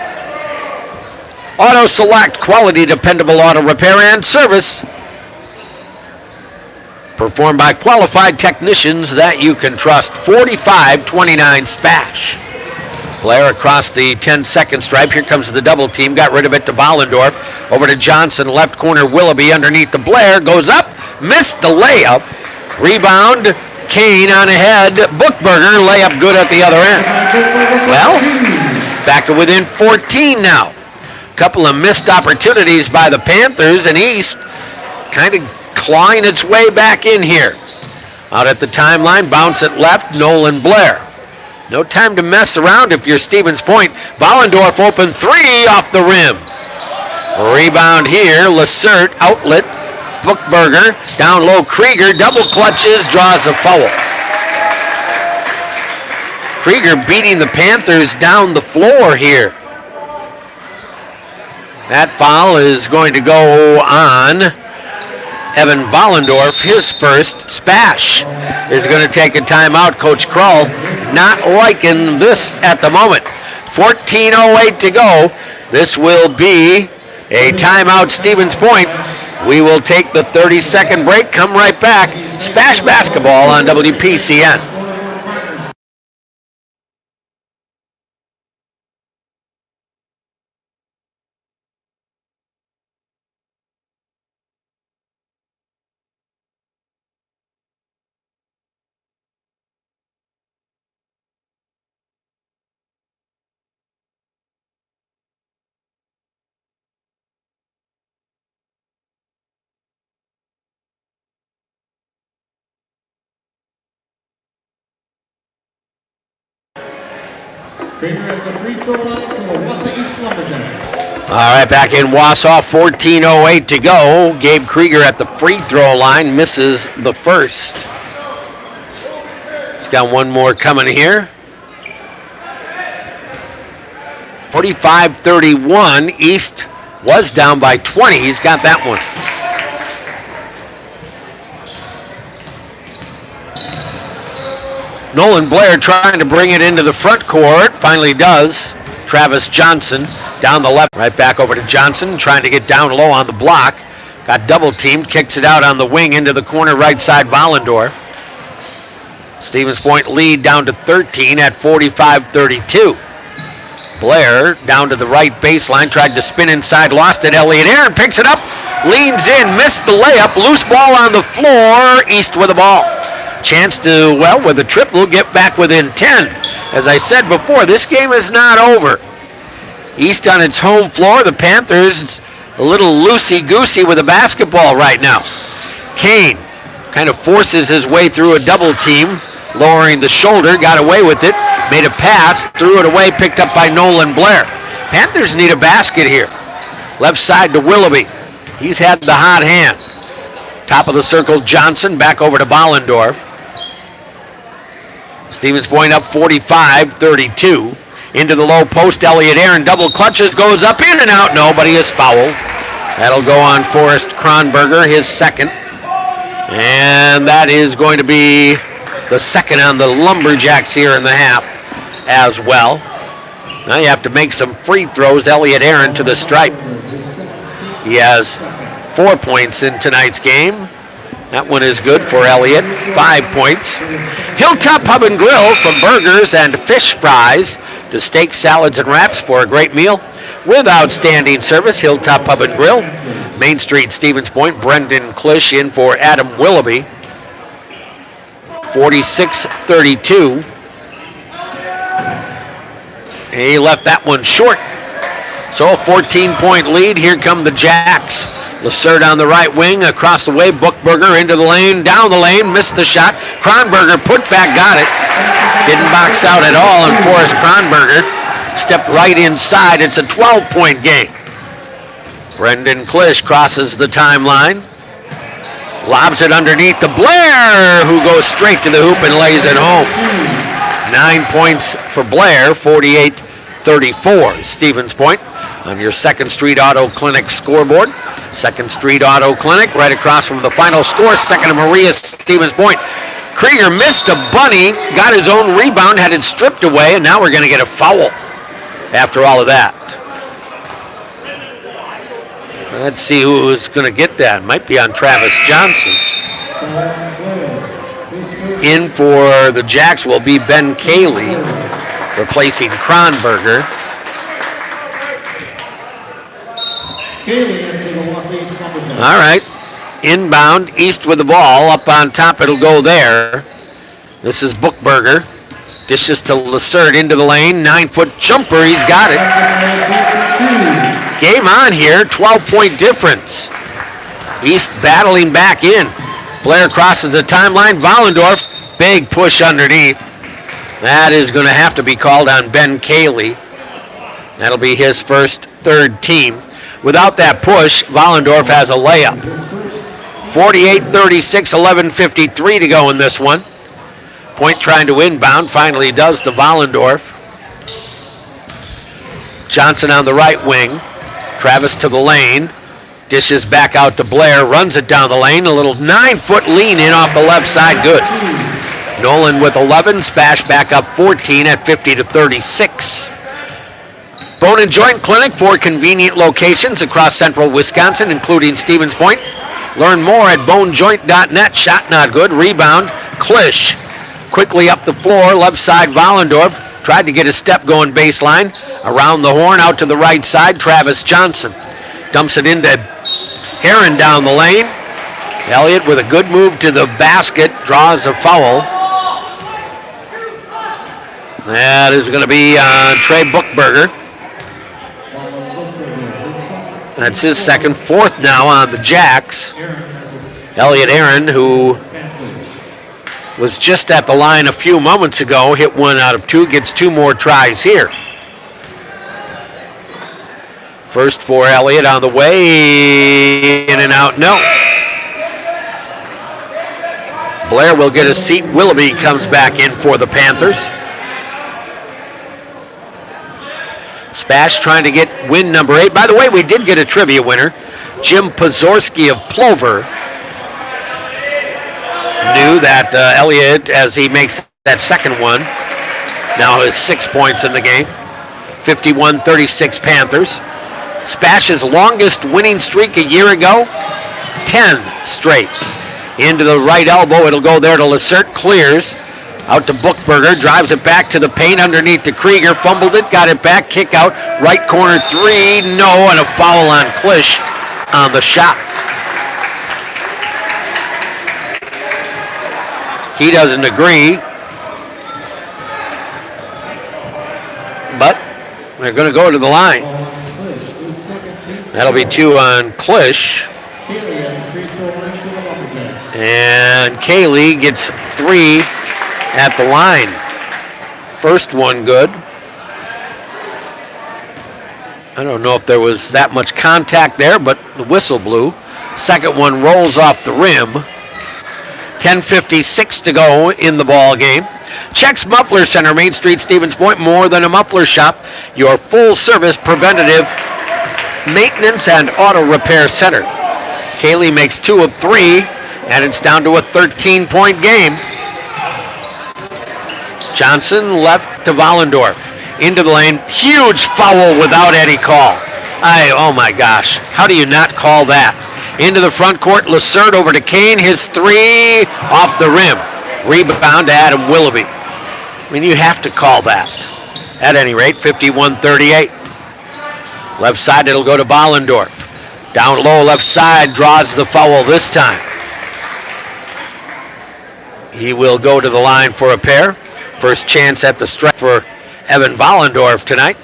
Auto Select, quality, dependable auto repair and service. Performed by qualified technicians that you can trust. 45-29 SPASH. Blair across the 10-second stripe. Here comes the double team. Got rid of it to Vollendorf. Over to Johnson. Left corner, Willoughby underneath the Blair. Goes up. Missed the layup. Rebound. Kane on ahead. Bookberger. Layup good at the other end. Well, back to within 14 now. couple of missed opportunities by the Panthers, and East kind of clawing its way back in here. Out at the timeline, bounce it left, Nolan Blair. No time to mess around if you're Stevens Point. Vollendorf open three off the rim. Rebound here, Lacerte, outlet, Bookberger, down low, Krieger, double clutches, draws a foul. Krieger beating the Panthers down the floor here. That foul is going to go on Evan Vollendorf, his first. SPASH is going to take a timeout. Coach Krull not liking this at the moment. 14:08 to go. This will be a timeout, Stevens Point. We will take the 30-second break, come right back. SPASH basketball on WPCN. Krieger at the free throw line for the Wausau East Lumberjacks. All right, back in Wausau, 14:08 to go. Gabe Krieger at the free throw line misses the first. He's got one more coming here. 45-31. East was down by 20. He's got that one. Nolan Blair trying to bring it into the front court. Finally does. Travis Johnson down the left. Right back over to Johnson, trying to get down low on the block. Got double teamed, kicks it out on the wing into the corner right side, Vollendorf. Stevens Point lead down to 13 at 45-32. Blair down to the right baseline, tried to spin inside, lost it. Elliott Aaron picks it up, leans in, missed the layup, loose ball on the floor. East with the ball. Chance to, well, with a triple, get back within 10. As I said before, this game is not over. East on its home floor. The Panthers a little loosey-goosey with the basketball right now. Kane kind of forces his way through a double team, lowering the shoulder, got away with it, made a pass, threw it away, picked up by Nolan Blair. Panthers need a basket here. Left side to Willoughby. He's had the hot hand. Top of the circle, Johnson, back over to Vollendorf. Stevens Point up 45-32. Into the low post, Elliott Aaron double clutches, goes up, in and out. Nobody is fouled. That'll go on Forrest Kronberger, his second. And that is going to be the second on the Lumberjacks here in the half as well. Now you have to make some free throws. Elliott Aaron to the stripe. He has 4 points in tonight's game. That one is good for Elliott, 5 points. Hilltop Pub and Grill, from burgers and fish fries to steak, salads, and wraps for a great meal with outstanding service. Hilltop Pub and Grill, Main Street, Stevens Point. Brendan Klisch in for Adam Willoughby. 46-32. He left that one short. So a 14-point lead. Here come the Jacks. Lacerte on the right wing, across the way, Bookberger into the lane, down the lane, missed the shot. Kronberger put back, got it. Didn't box out at all, and Forrest Kronberger stepped right inside. It's a 12-point game. Brendan Klisch crosses the timeline, lobs it underneath to Blair, who goes straight to the hoop and lays it home. 9 points for Blair, 48-34. Stevens Point on your 2nd Street Auto Clinic scoreboard. 2nd Street Auto Clinic, right across from the final score. Second to Maria, Stevens Point. Krieger missed a bunny, got his own rebound, had it stripped away, and now we're going to get a foul after all of that. Let's see who's going to get that. Might be on Travis Johnson. In for the Jacks will be Ben Cayley, replacing Kronberger. All right, inbound, East with the ball, up on top, it'll go there. This is Bookberger, dishes to Lacerte into the lane, 9-foot jumper, he's got it. Game on here, 12-point difference. East battling back in. Blair crosses the timeline. Vollendorf, big push underneath. That is going to have to be called on Ben Cayley. That'll be his first third team. Without that push, Vollendorf has a layup. 48-36, 11:53 to go in this one. Point trying to inbound, finally does to Vollendorf. Johnson on the right wing. Travis to the lane. Dishes back out to Blair, runs it down the lane. A little 9-foot lean in off the left side, good. Nolan with 11, Spash back up 14 at 50-36. Bone and Joint Clinic, 4 convenient locations across central Wisconsin, including Stevens Point. Learn more at bonejoint.net. Shot not good, rebound, Klisch. Quickly up the floor, left side Vollendorf. Tried to get a step going baseline. Around the horn, out to the right side, Travis Johnson. Dumps it into Aaron down the lane. Elliott with a good move to the basket, draws a foul. That is going to be Trey Bookberger. That's his second, fourth now on the Jacks. Elliott Aaron, who was just at the line a few moments ago, hit 1 out of 2, gets 2 more tries here. First for Elliott on the way, in and out, no. Blair will get a seat. Willoughby comes back in for the Panthers. Spash trying to get win number 8. By the way, we did get a trivia winner. Jim Pozorski of Plover knew that Elliott, as he makes that second one, now has 6 points in the game. 51-36 Panthers. Spash's longest winning streak a year ago, 10 straight. Into the right elbow, it'll go there to Lacerte, clears. Out to Bookberger, drives it back to the paint underneath to Krieger, fumbled it, got it back, kick out, right corner 3, no, and a foul on Klisch on the shot. He doesn't agree, but they're going to go to the line. That'll be 2 on Klisch. And Cayley gets 3 at the line. First one good. I don't know if there was that much contact there, but the whistle blew. Second one rolls off the rim. 10:56 to go in the ball game. Check's Muffler Center, Main Street, Stevens Point. More than a muffler shop. Your full-service preventative maintenance and auto repair center. Cayley makes 2 of 3, and it's down to a 13-point game. Johnson left to Vollendorf. Into the lane. Huge foul without any call. Oh my gosh. How do you not call that? Into the front court. Lacerte over to Kane. His 3 off the rim. Rebound to Adam Willoughby. I mean, you have to call that. At any rate, 51-38. Left side, it'll go to Vollendorf. Down low, left side, draws the foul this time. He will go to the line for a pair. First chance at the strike for Evan Vollendorf tonight.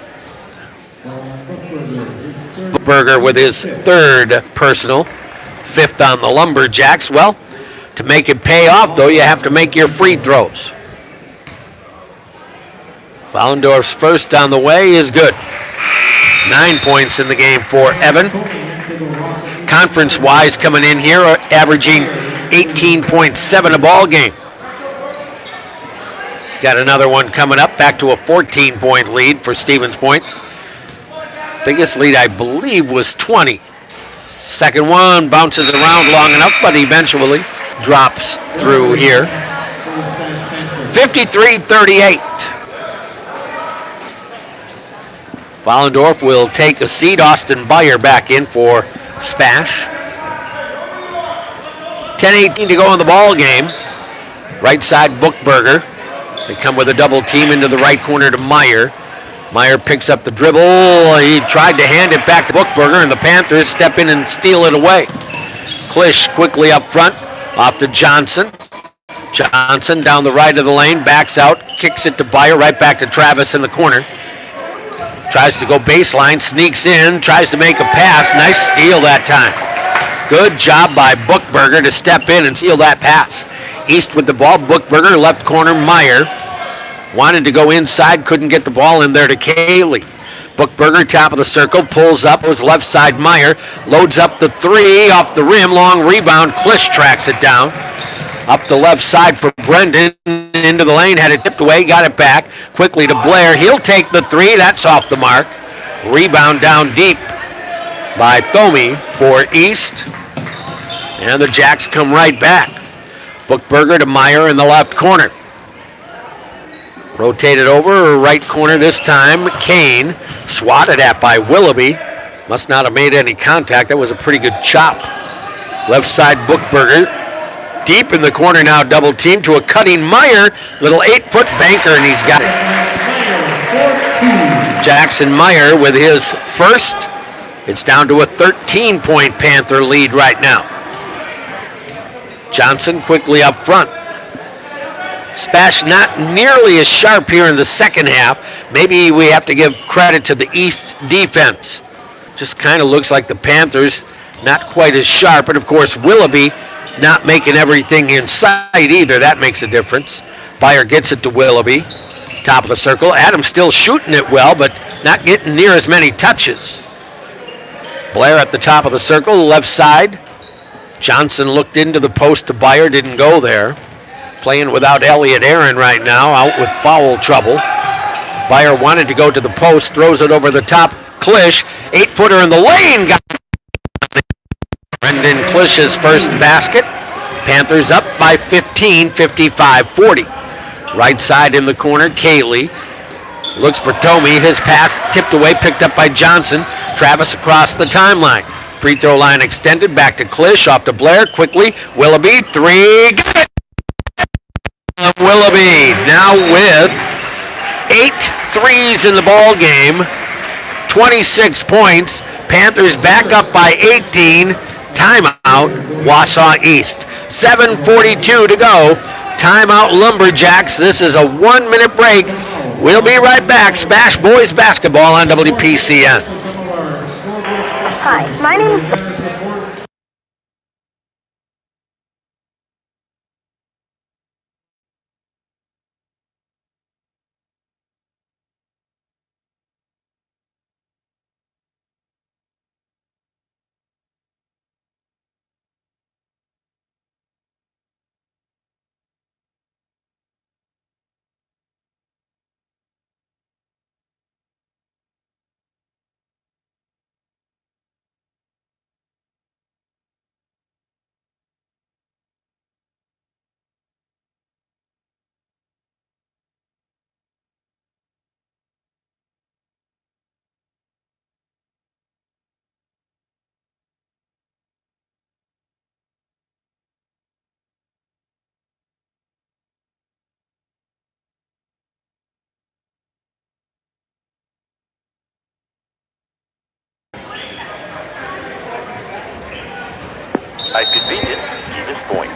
Burger with his 3rd personal, 5th on the Lumberjacks. Well, to make it pay off, though, you have to make your free throws. Vollendorf's first on the way is good. 9 points in the game for Evan. Conference-wise coming in here, averaging 18.7 a ball game. He's got another one coming up, back to a 14-point lead for Stevens Point. Biggest lead, I believe, was 20. Second one bounces around long enough, but eventually drops through here. 53-38. Vollendorf will take a seat. Austin Beyer back in for Spash. 10:18 to go in the ball game. Right side, Bookberger. They come with a double team into the right corner to Meyer. Meyer picks up the dribble. He tried to hand it back to Bookberger, and the Panthers step in and steal it away. Klisch quickly up front, off to Johnson. Johnson down the right of the lane, backs out, kicks it to Beyer, right back to Travis in the corner. Tries to go baseline, sneaks in, tries to make a pass. Nice steal that time. Good job by Bookberger to step in and steal that pass. East with the ball, Bookberger, left corner, Meyer. Wanted to go inside, couldn't get the ball in there to Cayley. Bookberger, top of the circle, pulls up, was left side, Meyer. Loads up the three, off the rim, long rebound, Klisch tracks it down. Up the left side for Brendan, into the lane, had it tipped away, got it back. Quickly to Blair, he'll take the three, that's off the mark. Rebound down deep by Thome for East. And the Jacks come right back. Bookberger to Meyer in the left corner. Rotated over, right corner this time. Kane, swatted at by Willoughby. Must not have made any contact. That was a pretty good chop. Left side, Bookberger. Deep in the corner now, double team to a cutting Meyer. Little 8-foot banker, and he's got it. Jackson Meyer with his first. It's down to a 13-point Panther lead right now. Johnson quickly up front. SPASH not nearly as sharp here in the second half. Maybe we have to give credit to the East defense. Just kind of looks like the Panthers not quite as sharp. And of course, Willoughby not making everything in sight either. That makes a difference. Byer gets it to Willoughby. Top of the circle. Adams still shooting it well, but not getting near as many touches. Blair at the top of the circle, left side. Johnson looked into the post to Byer, didn't go there. Playing without Elliot Aaron right now, out with foul trouble. Byer wanted to go to the post, throws it over the top. Klisch, 8-footer in the lane. Got Brendan Klisch's first basket. Panthers up by 15, 55-40. Right side in the corner, Cayley. Looks for Thome. His pass tipped away, picked up by Johnson. Travis across the timeline. Free throw line extended, back to Klisch, off to Blair, quickly. Willoughby, three, got it! Willoughby now with 8 threes in the ball game, 26 points. Panthers back up by 18. Timeout, Wausau East. 7:42 to go. Timeout, Lumberjacks. This is a 1-minute break. We'll be right back. SPASH Boys Basketball on WPCN. Hi, my name is... At convenience, this point.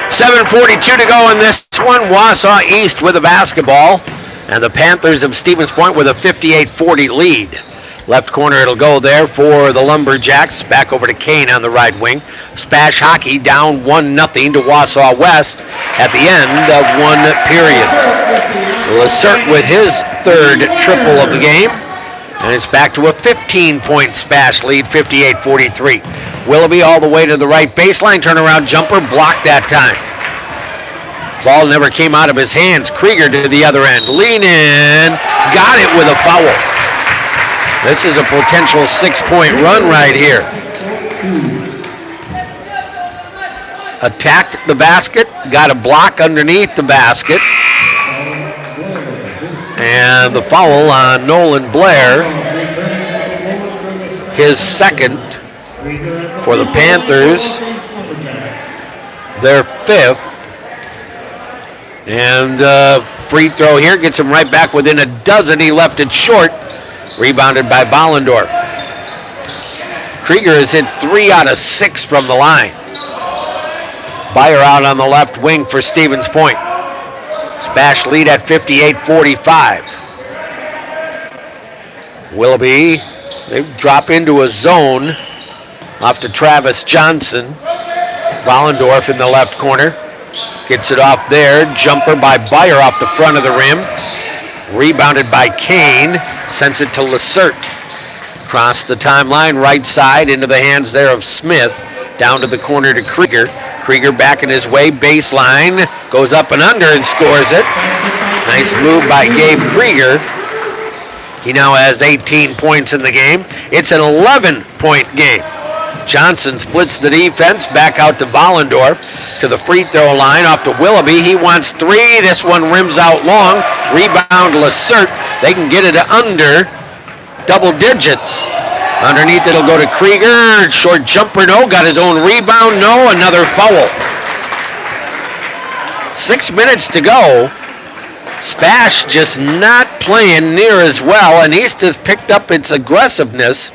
7:42 to go in this one. Wausau East with the basketball. And the Panthers of Stevens Point with a 58-40 lead. Left corner, it'll go there for the Lumberjacks. Back over to Kane on the right wing. SPASH hockey down 1-0 to Wausau West at the end of one period. Lacerte with his third triple of the game. And it's back to a 15-point SPASH lead, 58-43. Willoughby all the way to the right baseline. Turnaround jumper, blocked that time. Ball never came out of his hands. Krieger to the other end. Lean in. Got it with a foul. This is a potential 6-point run right here. Attacked the basket. Got a block underneath the basket. And the foul on Nolan Blair. His second for the Panthers. Their fifth. And free throw here gets him right back within a dozen. He left it short. Rebounded by Bollendorf. Krieger has hit 3 out of 6 from the line. Byer out on the left wing for Stevens Point. SPASH lead at 58-45. Willoughby, they drop into a zone off to Travis Johnson. Vollendorf in the left corner. Gets it off there. Jumper by Beyer off the front of the rim. Rebounded by Kane. Sends it to Lacerte. Across the timeline, right side, into the hands there of Smith. Down to the corner to Krieger. Krieger backing his way, baseline. Goes up and under and scores it. Nice move by Gabe Krieger. He now has 18 points in the game. It's an 11-point game. Johnson splits the defense, back out to Vollendorf, to the free throw line, off to Willoughby. He wants three. This one rims out long. Rebound Lacerte. They can get it under double digits. Underneath it'll go to Krieger. Short jumper, no. Got his own rebound, no. Another foul. 6 minutes to go. SPASH just not playing near as well, and East has picked up its aggressiveness.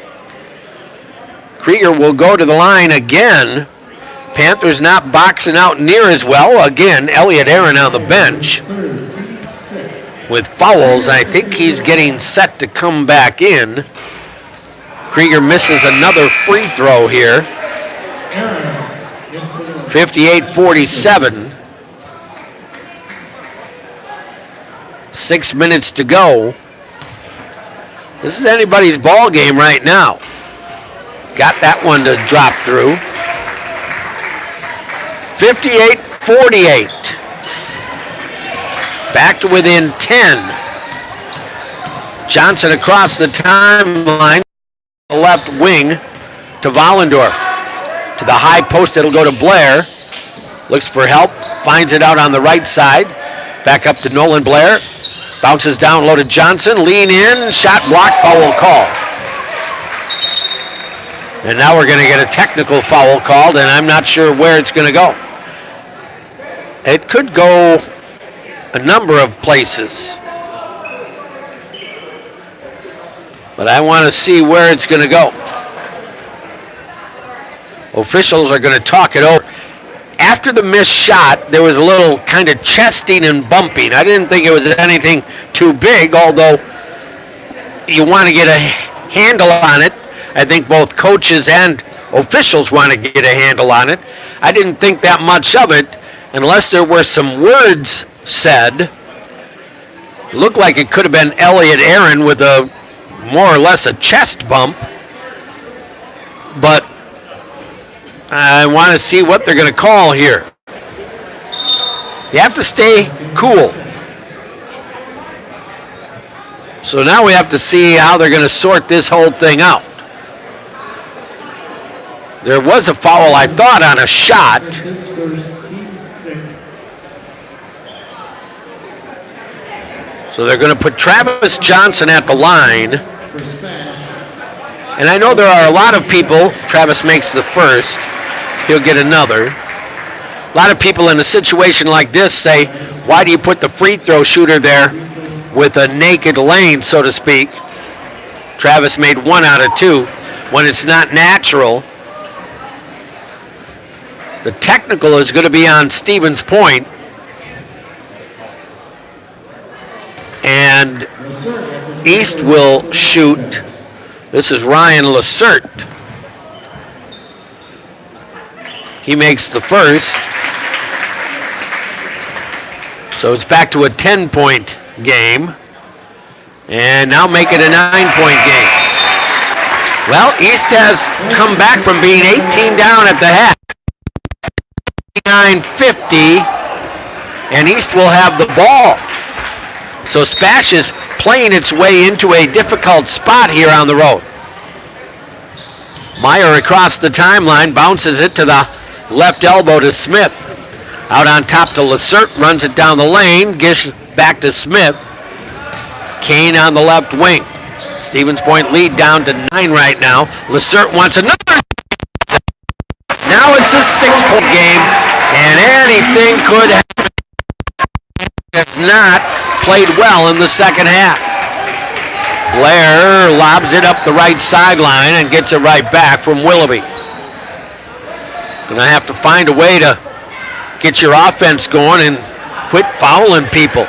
Krieger will go to the line again. Panthers not boxing out near as well. Again, Elliot Aaron on the bench with fouls. I think he's getting set to come back in. Krieger misses another free throw here. 58-47. 6 minutes to go. This is anybody's ball game right now. Got that one to drop through. 58-48. Back to within 10. Johnson across the timeline. The left wing to Vollendorf. To the high post, it'll go to Blair. Looks for help. Finds it out on the right side. Back up to Nolan Blair. Bounces down low to Johnson. Lean in. Shot blocked. Foul call. And now we're going to get a technical foul called, and I'm not sure where it's going to go. It could go a number of places. But I want to see where it's going to go. Officials are going to talk it over. After the missed shot, there was a little kind of chesting and bumping. I didn't think it was anything too big, although you want to get a handle on it. I think both coaches and officials want to get a handle on it. I didn't think that much of it unless there were some words said. It looked like it could have been Elliot Aaron with a more or less a chest bump. But I want to see what they're going to call here. You have to stay cool. So now we have to see how they're going to sort this whole thing out. There was a foul, I thought, on a shot. So they're going to put Travis Johnson at the line. And I know there are a lot of people, Travis makes the first, he'll get another. A lot of people in a situation like this say, why do you put the free throw shooter there with a naked lane, so to speak? Travis made 1 out of 2 when it's not natural. The technical is going to be on Stevens Point. And East will shoot. This is Ryan Lacerte. He makes the first. So it's back to a 10-point game. And now make it a 9-point game. Well, East has come back from being 18 down at the half. 9:50, and East will have the ball. So SPASH is playing its way into a difficult spot here on the road. Meyer across the timeline, bounces it to the left elbow to Smith. Out on top to Lacerte, runs it down the lane, gives back to Smith. Kane on the left wing. Stevens Point lead down to 9 right now. Lacerte wants another. Now it's a 6-point game, and anything could happen. Has not played well in the second half. Blair lobs it up the right sideline and gets it right back from Willoughby. Gonna have to find a way to get your offense going and quit fouling people.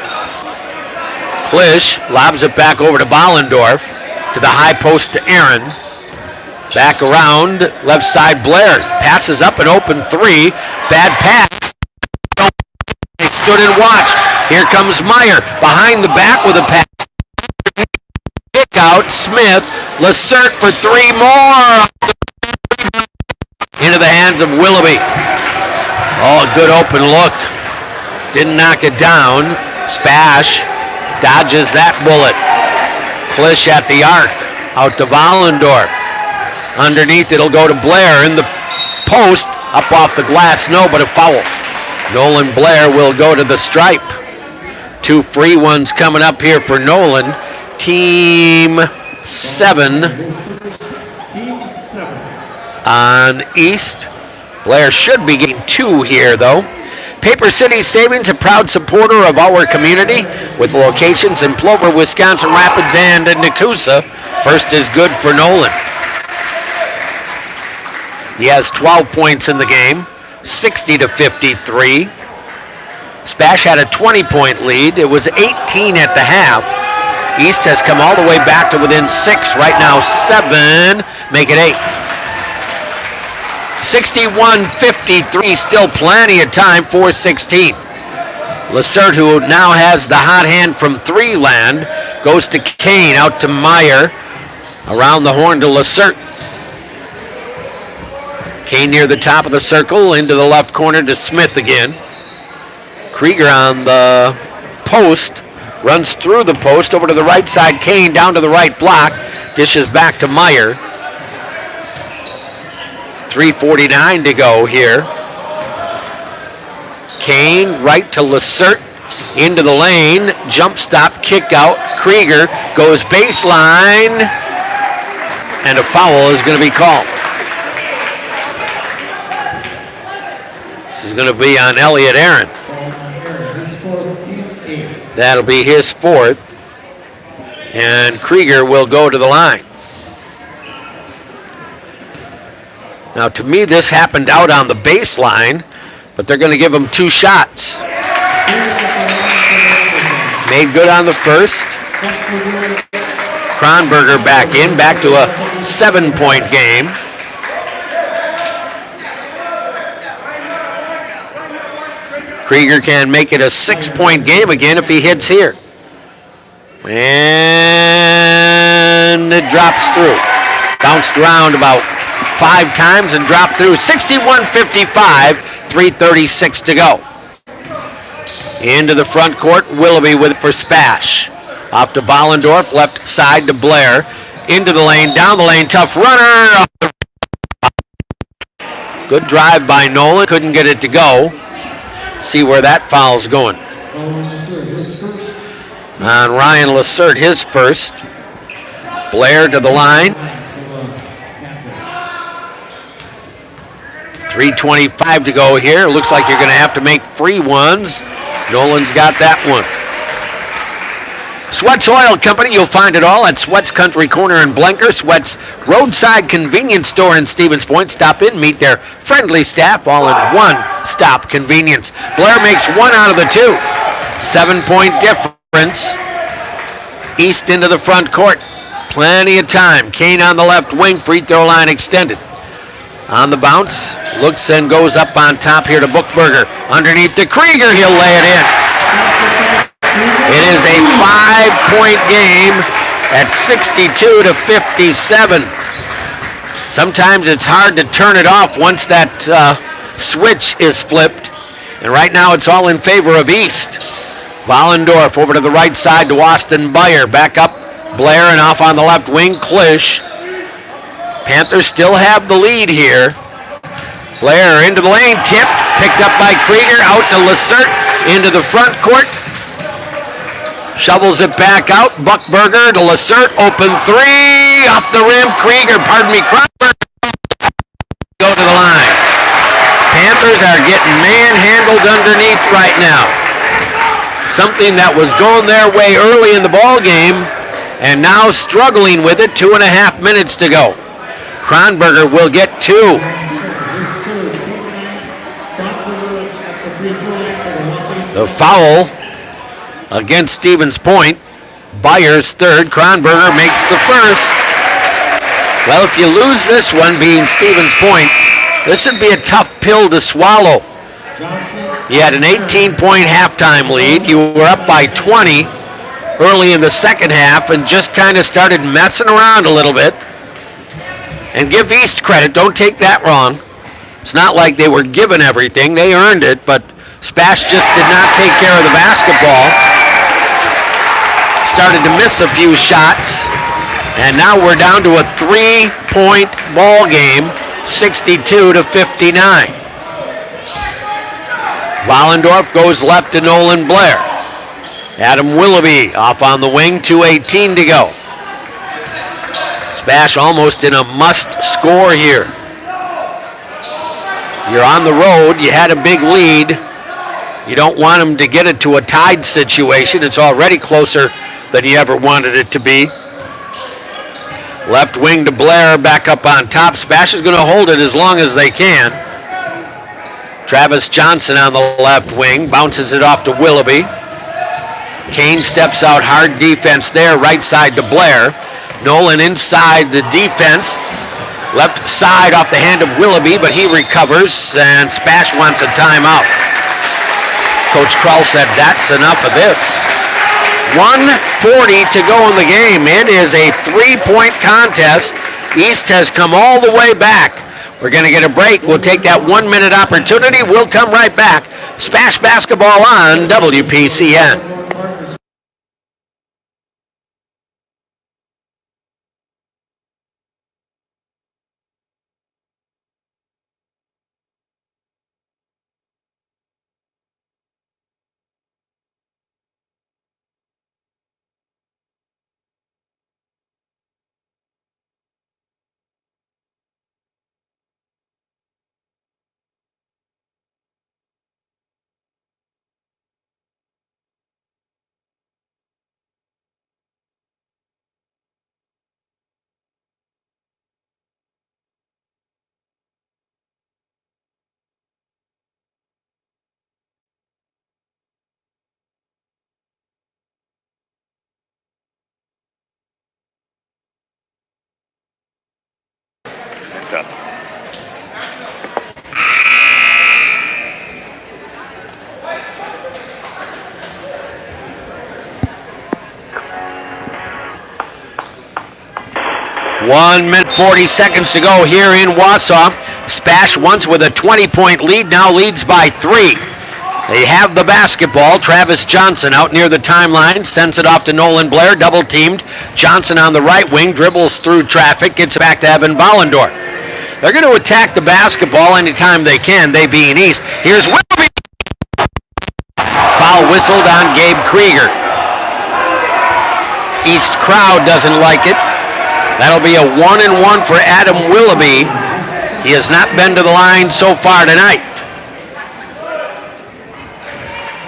Klisch lobs it back over to Vollendorf. To to the high post to Aaron. Back around, left side Blair. Passes up an open three. Bad pass. They stood and watched. Here comes Meyer. Behind the back with a pass. Kick out. Smith. Lacert for three more. Into the hands of Willoughby. Oh, a good open look. Didn't knock it down. Spash dodges that bullet. Klisch at the arc. Out to Vollendorf. Underneath, it'll go to Blair in the post. Up off the glass, no, but a foul. Nolan Blair will go to the stripe. Two free ones coming up here for Nolan. Team 7 on East. Blair should be getting 2 here, though. Paper City Savings, a proud supporter of our community with locations in Plover, Wisconsin Rapids, and in Nakusa. First is good for Nolan. He has 12 points in the game, 60-53. Spash had a 20-point lead. It was 18 at the half. East has come all the way back to within 6. Right now, 7. Make it 8. 61-53, still plenty of time, 4:16. Lacert, who now has the hot hand from 3 land, goes to Kane, out to Meyer. Around the horn to Lacert. Kane near the top of the circle, into the left corner to Smith again. Krieger on the post, runs through the post, over to the right side. Kane down to the right block, dishes back to Meyer. 3:49 to go here. Kane right to Lacert, into the lane, jump stop, kick out. Krieger goes baseline, and a foul is going to be called. This is going to be on Elliot Aaron. That'll be his 4th, and Krieger will go to the line. Now, to me, this happened out on the baseline, but they're going to give him 2 shots. Made good on the first. Kronberger back in, back to a 7-point game. Krieger can make it a 6-point game again if he hits here. And it drops through. Bounced around about 5 times and dropped through. 61-55, 3:36 to go. Into the front court, Willoughby with it for Spash. Off to Vollendorf, left side to Blair. Into the lane, down the lane, tough runner. Good drive by Nolan, couldn't get it to go. See where that foul's going. On Ryan Lacert, his first. Blair to the line. 3:25 to go here. Looks like you're going to have to make free ones. Nolan's got that one. Sweat's Oil Company, you'll find it all at Sweat's Country Corner in Blenker, Sweat's roadside convenience store in Stevens Point. Stop in, meet their friendly staff, all in one-stop convenience. Blair makes 1 out of the 2. 7-point difference. East into the front court. Plenty of time. Kane on the left wing, free throw line extended. On the bounce, looks and goes up on top here to Bookberger. Underneath to Krieger, he'll lay it in. It is a 5-point game at 62-57. Sometimes it's hard to turn it off once that switch is flipped. And right now it's all in favor of East. Vollendorf over to the right side to Austin Beyer. Back up Blair and off on the left wing, Klisch. Panthers still have the lead here. Blair into the lane, tipped, picked up by Krieger, out to Lacert, into the front court. Shovels it back out, Buckberger to Lacert, open 3, off the rim, Krieger, Kronberger, go to the line. Panthers are getting manhandled underneath right now. Something that was going their way early in the ball game, and now struggling with it, 2.5 minutes to go. Kronberger will get 2. The foul against Stevens Point. Byers third. Kronberger makes the first. Well, if you lose this one, being Stevens Point, this would be a tough pill to swallow. You had an 18-point halftime lead. You were up by 20 early in the second half and just kind of started messing around a little bit. And give East credit, don't take that wrong. It's not like they were given everything. They earned it, but SPASH just did not take care of the basketball. Started to miss a few shots. And now we're down to a 3-point ball game, 62-59. Wallendorf goes left to Nolan Blair. Adam Willoughby off on the wing, 2:18 to go. SPASH almost in a must score here. You're on the road, you had a big lead. You don't want them to get it to a tied situation. It's already closer than you ever wanted it to be. Left wing to Blair, back up on top. SPASH is going to hold it as long as they can. Travis Johnson on the left wing, bounces it off to Willoughby. Kane steps out, hard defense there, right side to Blair. Nolan inside the defense. Left side off the hand of Willoughby, but he recovers, and SPASH wants a timeout. Coach Krull said, that's enough of this. 1:40 to go in the game. It is a 3-point contest. East has come all the way back. We're going to get a break. We'll take that 1-minute opportunity. We'll come right back. SPASH basketball on WPCN. One minute, 40 seconds to go here in Wausau. SPASH once with a 20-point lead, now leads by 3. They have the basketball. Travis Johnson out near the timeline, sends it off to Nolan Blair, double teamed. Johnson on the right wing, dribbles through traffic, gets it back to Evan Wallendorf. They're going to attack the basketball anytime they can, they being East. Here's Willoughby. Foul whistled on Gabe Krieger. East crowd doesn't like it. That'll be a 1-and-1 for Adam Willoughby. He has not been to the line so far tonight.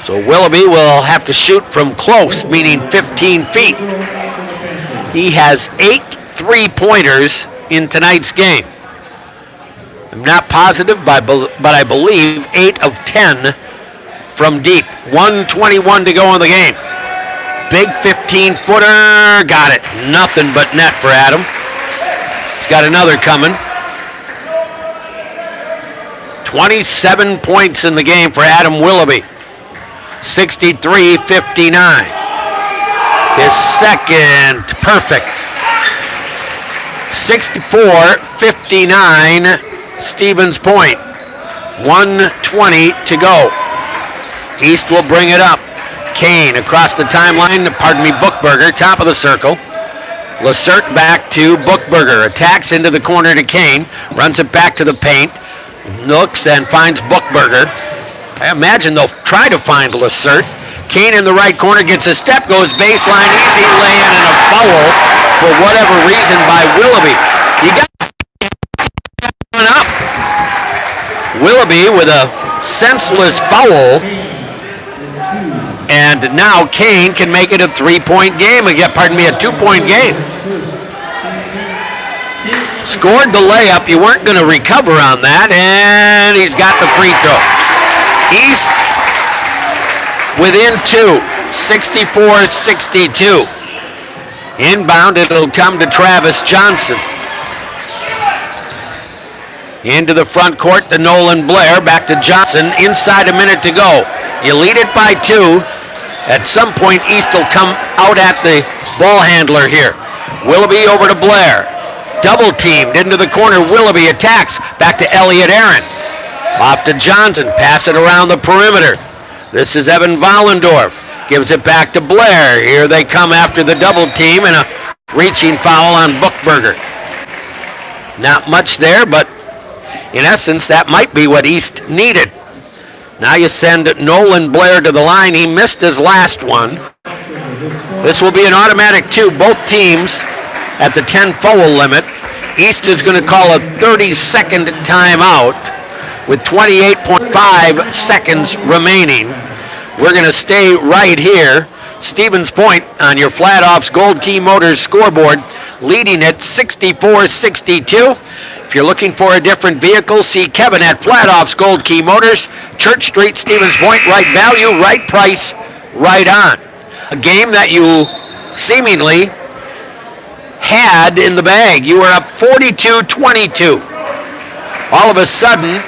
So Willoughby will have to shoot from close, meaning 15 feet. He has 8 3-pointers in tonight's game. I'm not positive, but I believe 8 of 10 from deep. 1:21 to go in the game. Big 15-footer, got it. Nothing but net for Adam. He's got another coming. 27 points in the game for Adam Willoughby. 63-59. His second, perfect. 64-59, Stevens Point. 1:20 to go. East will bring it up. Kane across the timeline, Bookberger, top of the circle. Lacerte back to Bookberger, attacks into the corner to Kane, runs it back to the paint, looks and finds Bookberger. I imagine they'll try to find Lacerte. Kane in the right corner gets a step, goes baseline, easy lay-in and a foul for whatever reason by Willoughby. You got one up. Willoughby with a senseless foul. And now Kane can make it a 3-point game again, a 2-point game. Scored the layup, you weren't going to recover on that, and he's got the free throw. East within 2, 64-62. Inbound, it'll come to Travis Johnson. Into the front court to Nolan Blair. Back to Johnson. Inside a minute to go. You lead it by 2. At some point, East will come out at the ball handler here. Willoughby over to Blair. Double teamed into the corner. Willoughby attacks. Back to Elliott Aaron. Off to Johnson. Pass it around the perimeter. This is Evan Vollendorf. Gives it back to Blair. Here they come after the double team and a reaching foul on Buchberger. Not much there, but in essence, that might be what East needed. Now you send Nolan Blair to the line. He missed his last one. This will be an automatic 2. Both teams at the 10 foul limit. East is going to call a 30-second timeout with 28.5 seconds remaining. We're going to stay right here. Stevens Point on your Flat-Offs Gold Key Motors scoreboard, leading at 64-62. If you're looking for a different vehicle, see Kevin at Flat-Offs Gold Key Motors, Church Street, Stevens Point. Right value, right price, right on. A game that you seemingly had in the bag. You were up 42-22. All of a sudden,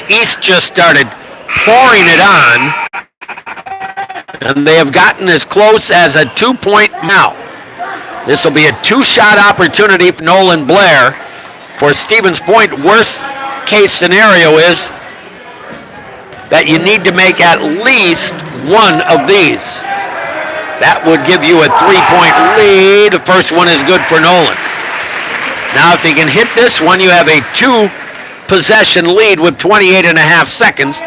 East just started pouring it on, and they have gotten as close as a 2-point now. This will be a 2-shot opportunity for Nolan Blair. For Stevens Point, worst case scenario is that you need to make at least one of these. That would give you a 3-point lead. The first one is good for Nolan. Now if you can hit this one, you have a 2-possession lead with 28.5 seconds.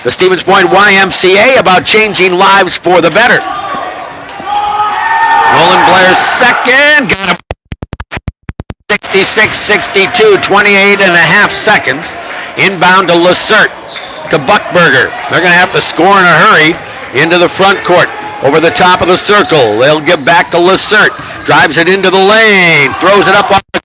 The Stevens Point YMCA about changing lives for the better. Nolan Blair's second, got him 66-62, 28.5 seconds. Inbound to Lacerte, to Buchberger. They're going to have to score in a hurry into the front court. Over the top of the circle, they'll give back to Lacerte. Drives it into the lane, throws it up on the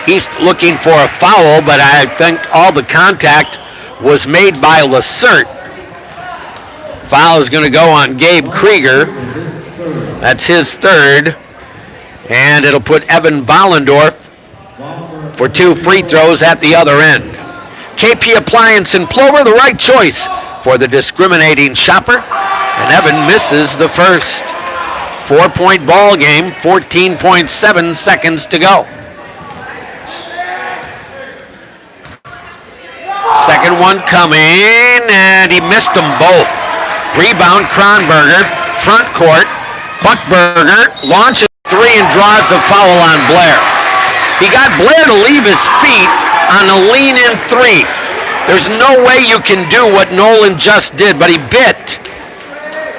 East looking for a foul, but I think all the contact was made by Lacerte. Foul is going to go on Gabe Krieger. That's his third. And it'll put Evan Vollendorf for 2 free throws at the other end. KP Appliance in Plover, the right choice for the discriminating shopper. And Evan misses the first. 4-point ball game, 14.7 seconds to go. Second one coming, and he missed them both. Rebound, Kronberger, front court. Buchberger launches 3 and draws a foul on Blair. He got Blair to leave his feet on a lean-in 3. There's no way you can do what Nolan just did, but he bit.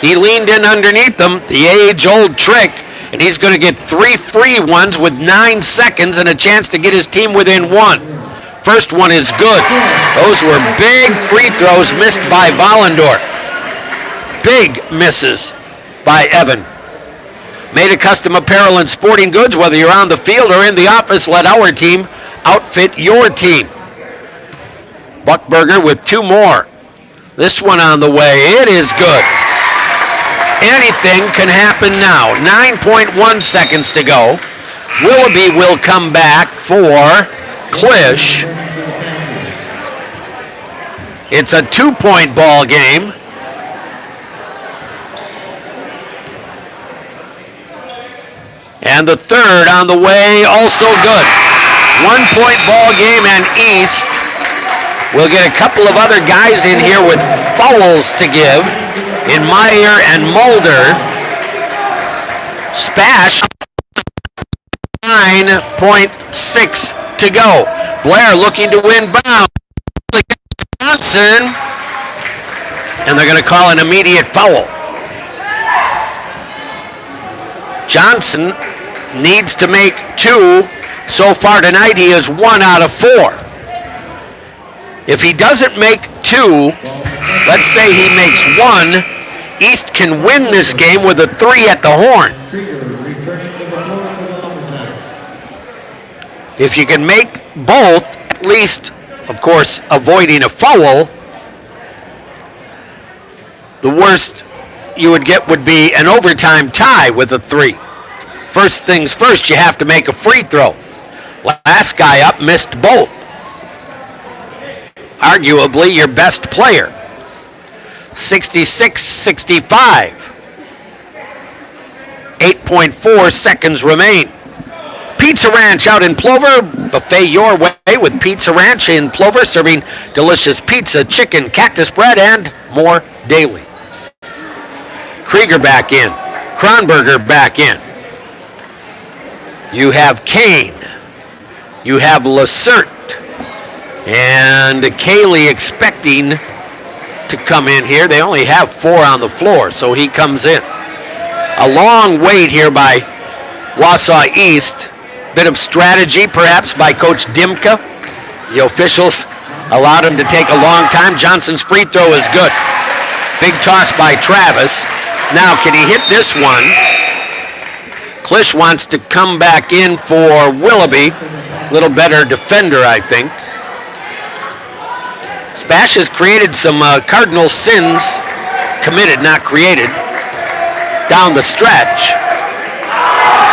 He leaned in underneath them, the age-old trick, and he's going to get 3 free ones with 9 seconds and a chance to get his team within 1. First one is good. Those were big free throws missed by Vollendorf. Big misses by Evan. Made of Custom Apparel and Sporting Goods. Whether you're on the field or in the office, let our team outfit your team. Buchberger with 2 more. This one on the way. It is good. Anything can happen now. 9.1 seconds to go. Willoughby will come back for Klisch. It's a 2-point ball game. And the third on the way, also good. 1-point ball game, and East will get a couple of other guys in here with fouls to give in Meyer and Mulder. SPASH, 9.6 to go. Blair looking to win bound. Johnson, and they're going to call an immediate foul. Johnson needs to make 2. So far tonight, he is 1 out of 4. If he doesn't make 2, let's say he makes 1, East can win this game with a 3 at the horn. If you can make both, at least of course, avoiding a foul, the worst you would get would be an overtime tie with a 3. First things first, you have to make a free throw. Last guy up missed both. Arguably your best player. 66-65. 8.4 seconds remain. Pizza Ranch out in Plover. Buffet your way with Pizza Ranch in Plover, serving delicious pizza, chicken, cactus bread, and more daily. Krieger back in. Kronberger back in. You have Kane. You have Lacerte. And Cayley expecting to come in here. They only have 4 on the floor, so he comes in. A long wait here by Wausau East. Bit of strategy, perhaps, by Coach Dimka. The officials allowed him to take a long time. Johnson's free throw is good. Big toss by Travis. Now, can he hit this one? Klisch wants to come back in for Willoughby. Little better defender, I think. SPASH has created some cardinal sins. Committed, not created. Down the stretch.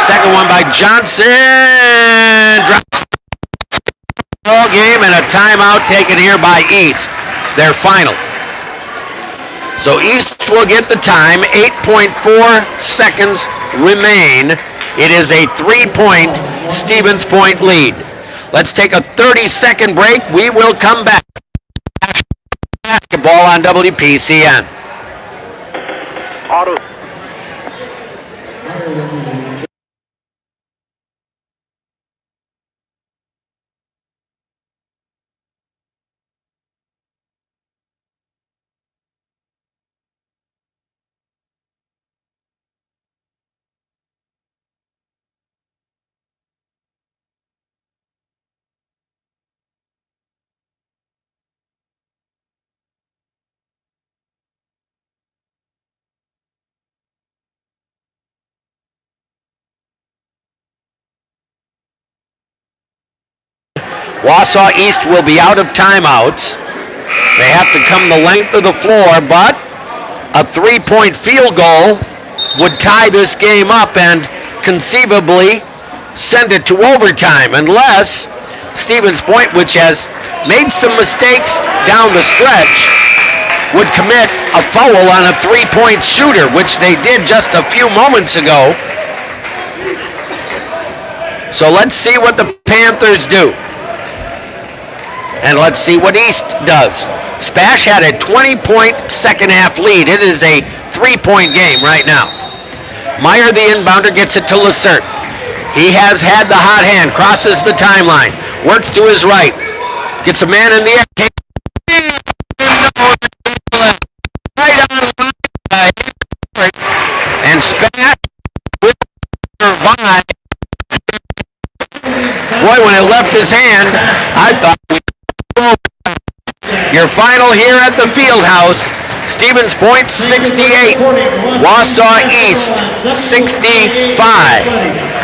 Second one by Johnson. Drops all game and a timeout taken here by East. Their final. So East will get the time. 8.4 seconds remain. It is a 3-point Stevens Point lead. Let's take a 30-second break. We will come back. Basketball on WPCN. Auto. Wausau East will be out of timeouts. They have to come the length of the floor, but a 3-point field goal would tie this game up and conceivably send it to overtime, unless Stevens Point, which has made some mistakes down the stretch, would commit a foul on a 3-point shooter, which they did just a few moments ago. So let's see what the Panthers do. And let's see what East does. SPASH had a 20-point second-half lead. It is a 3-point game right now. Meyer, the inbounder, gets it to Lacerte. He has had the hot hand, crosses the timeline, works to his right, gets a man in the air. Right on line. And SPASH will survive. Boy, when it left his hand, I thought your final here at the Fieldhouse, Stevens Point 68, Wausau East 65.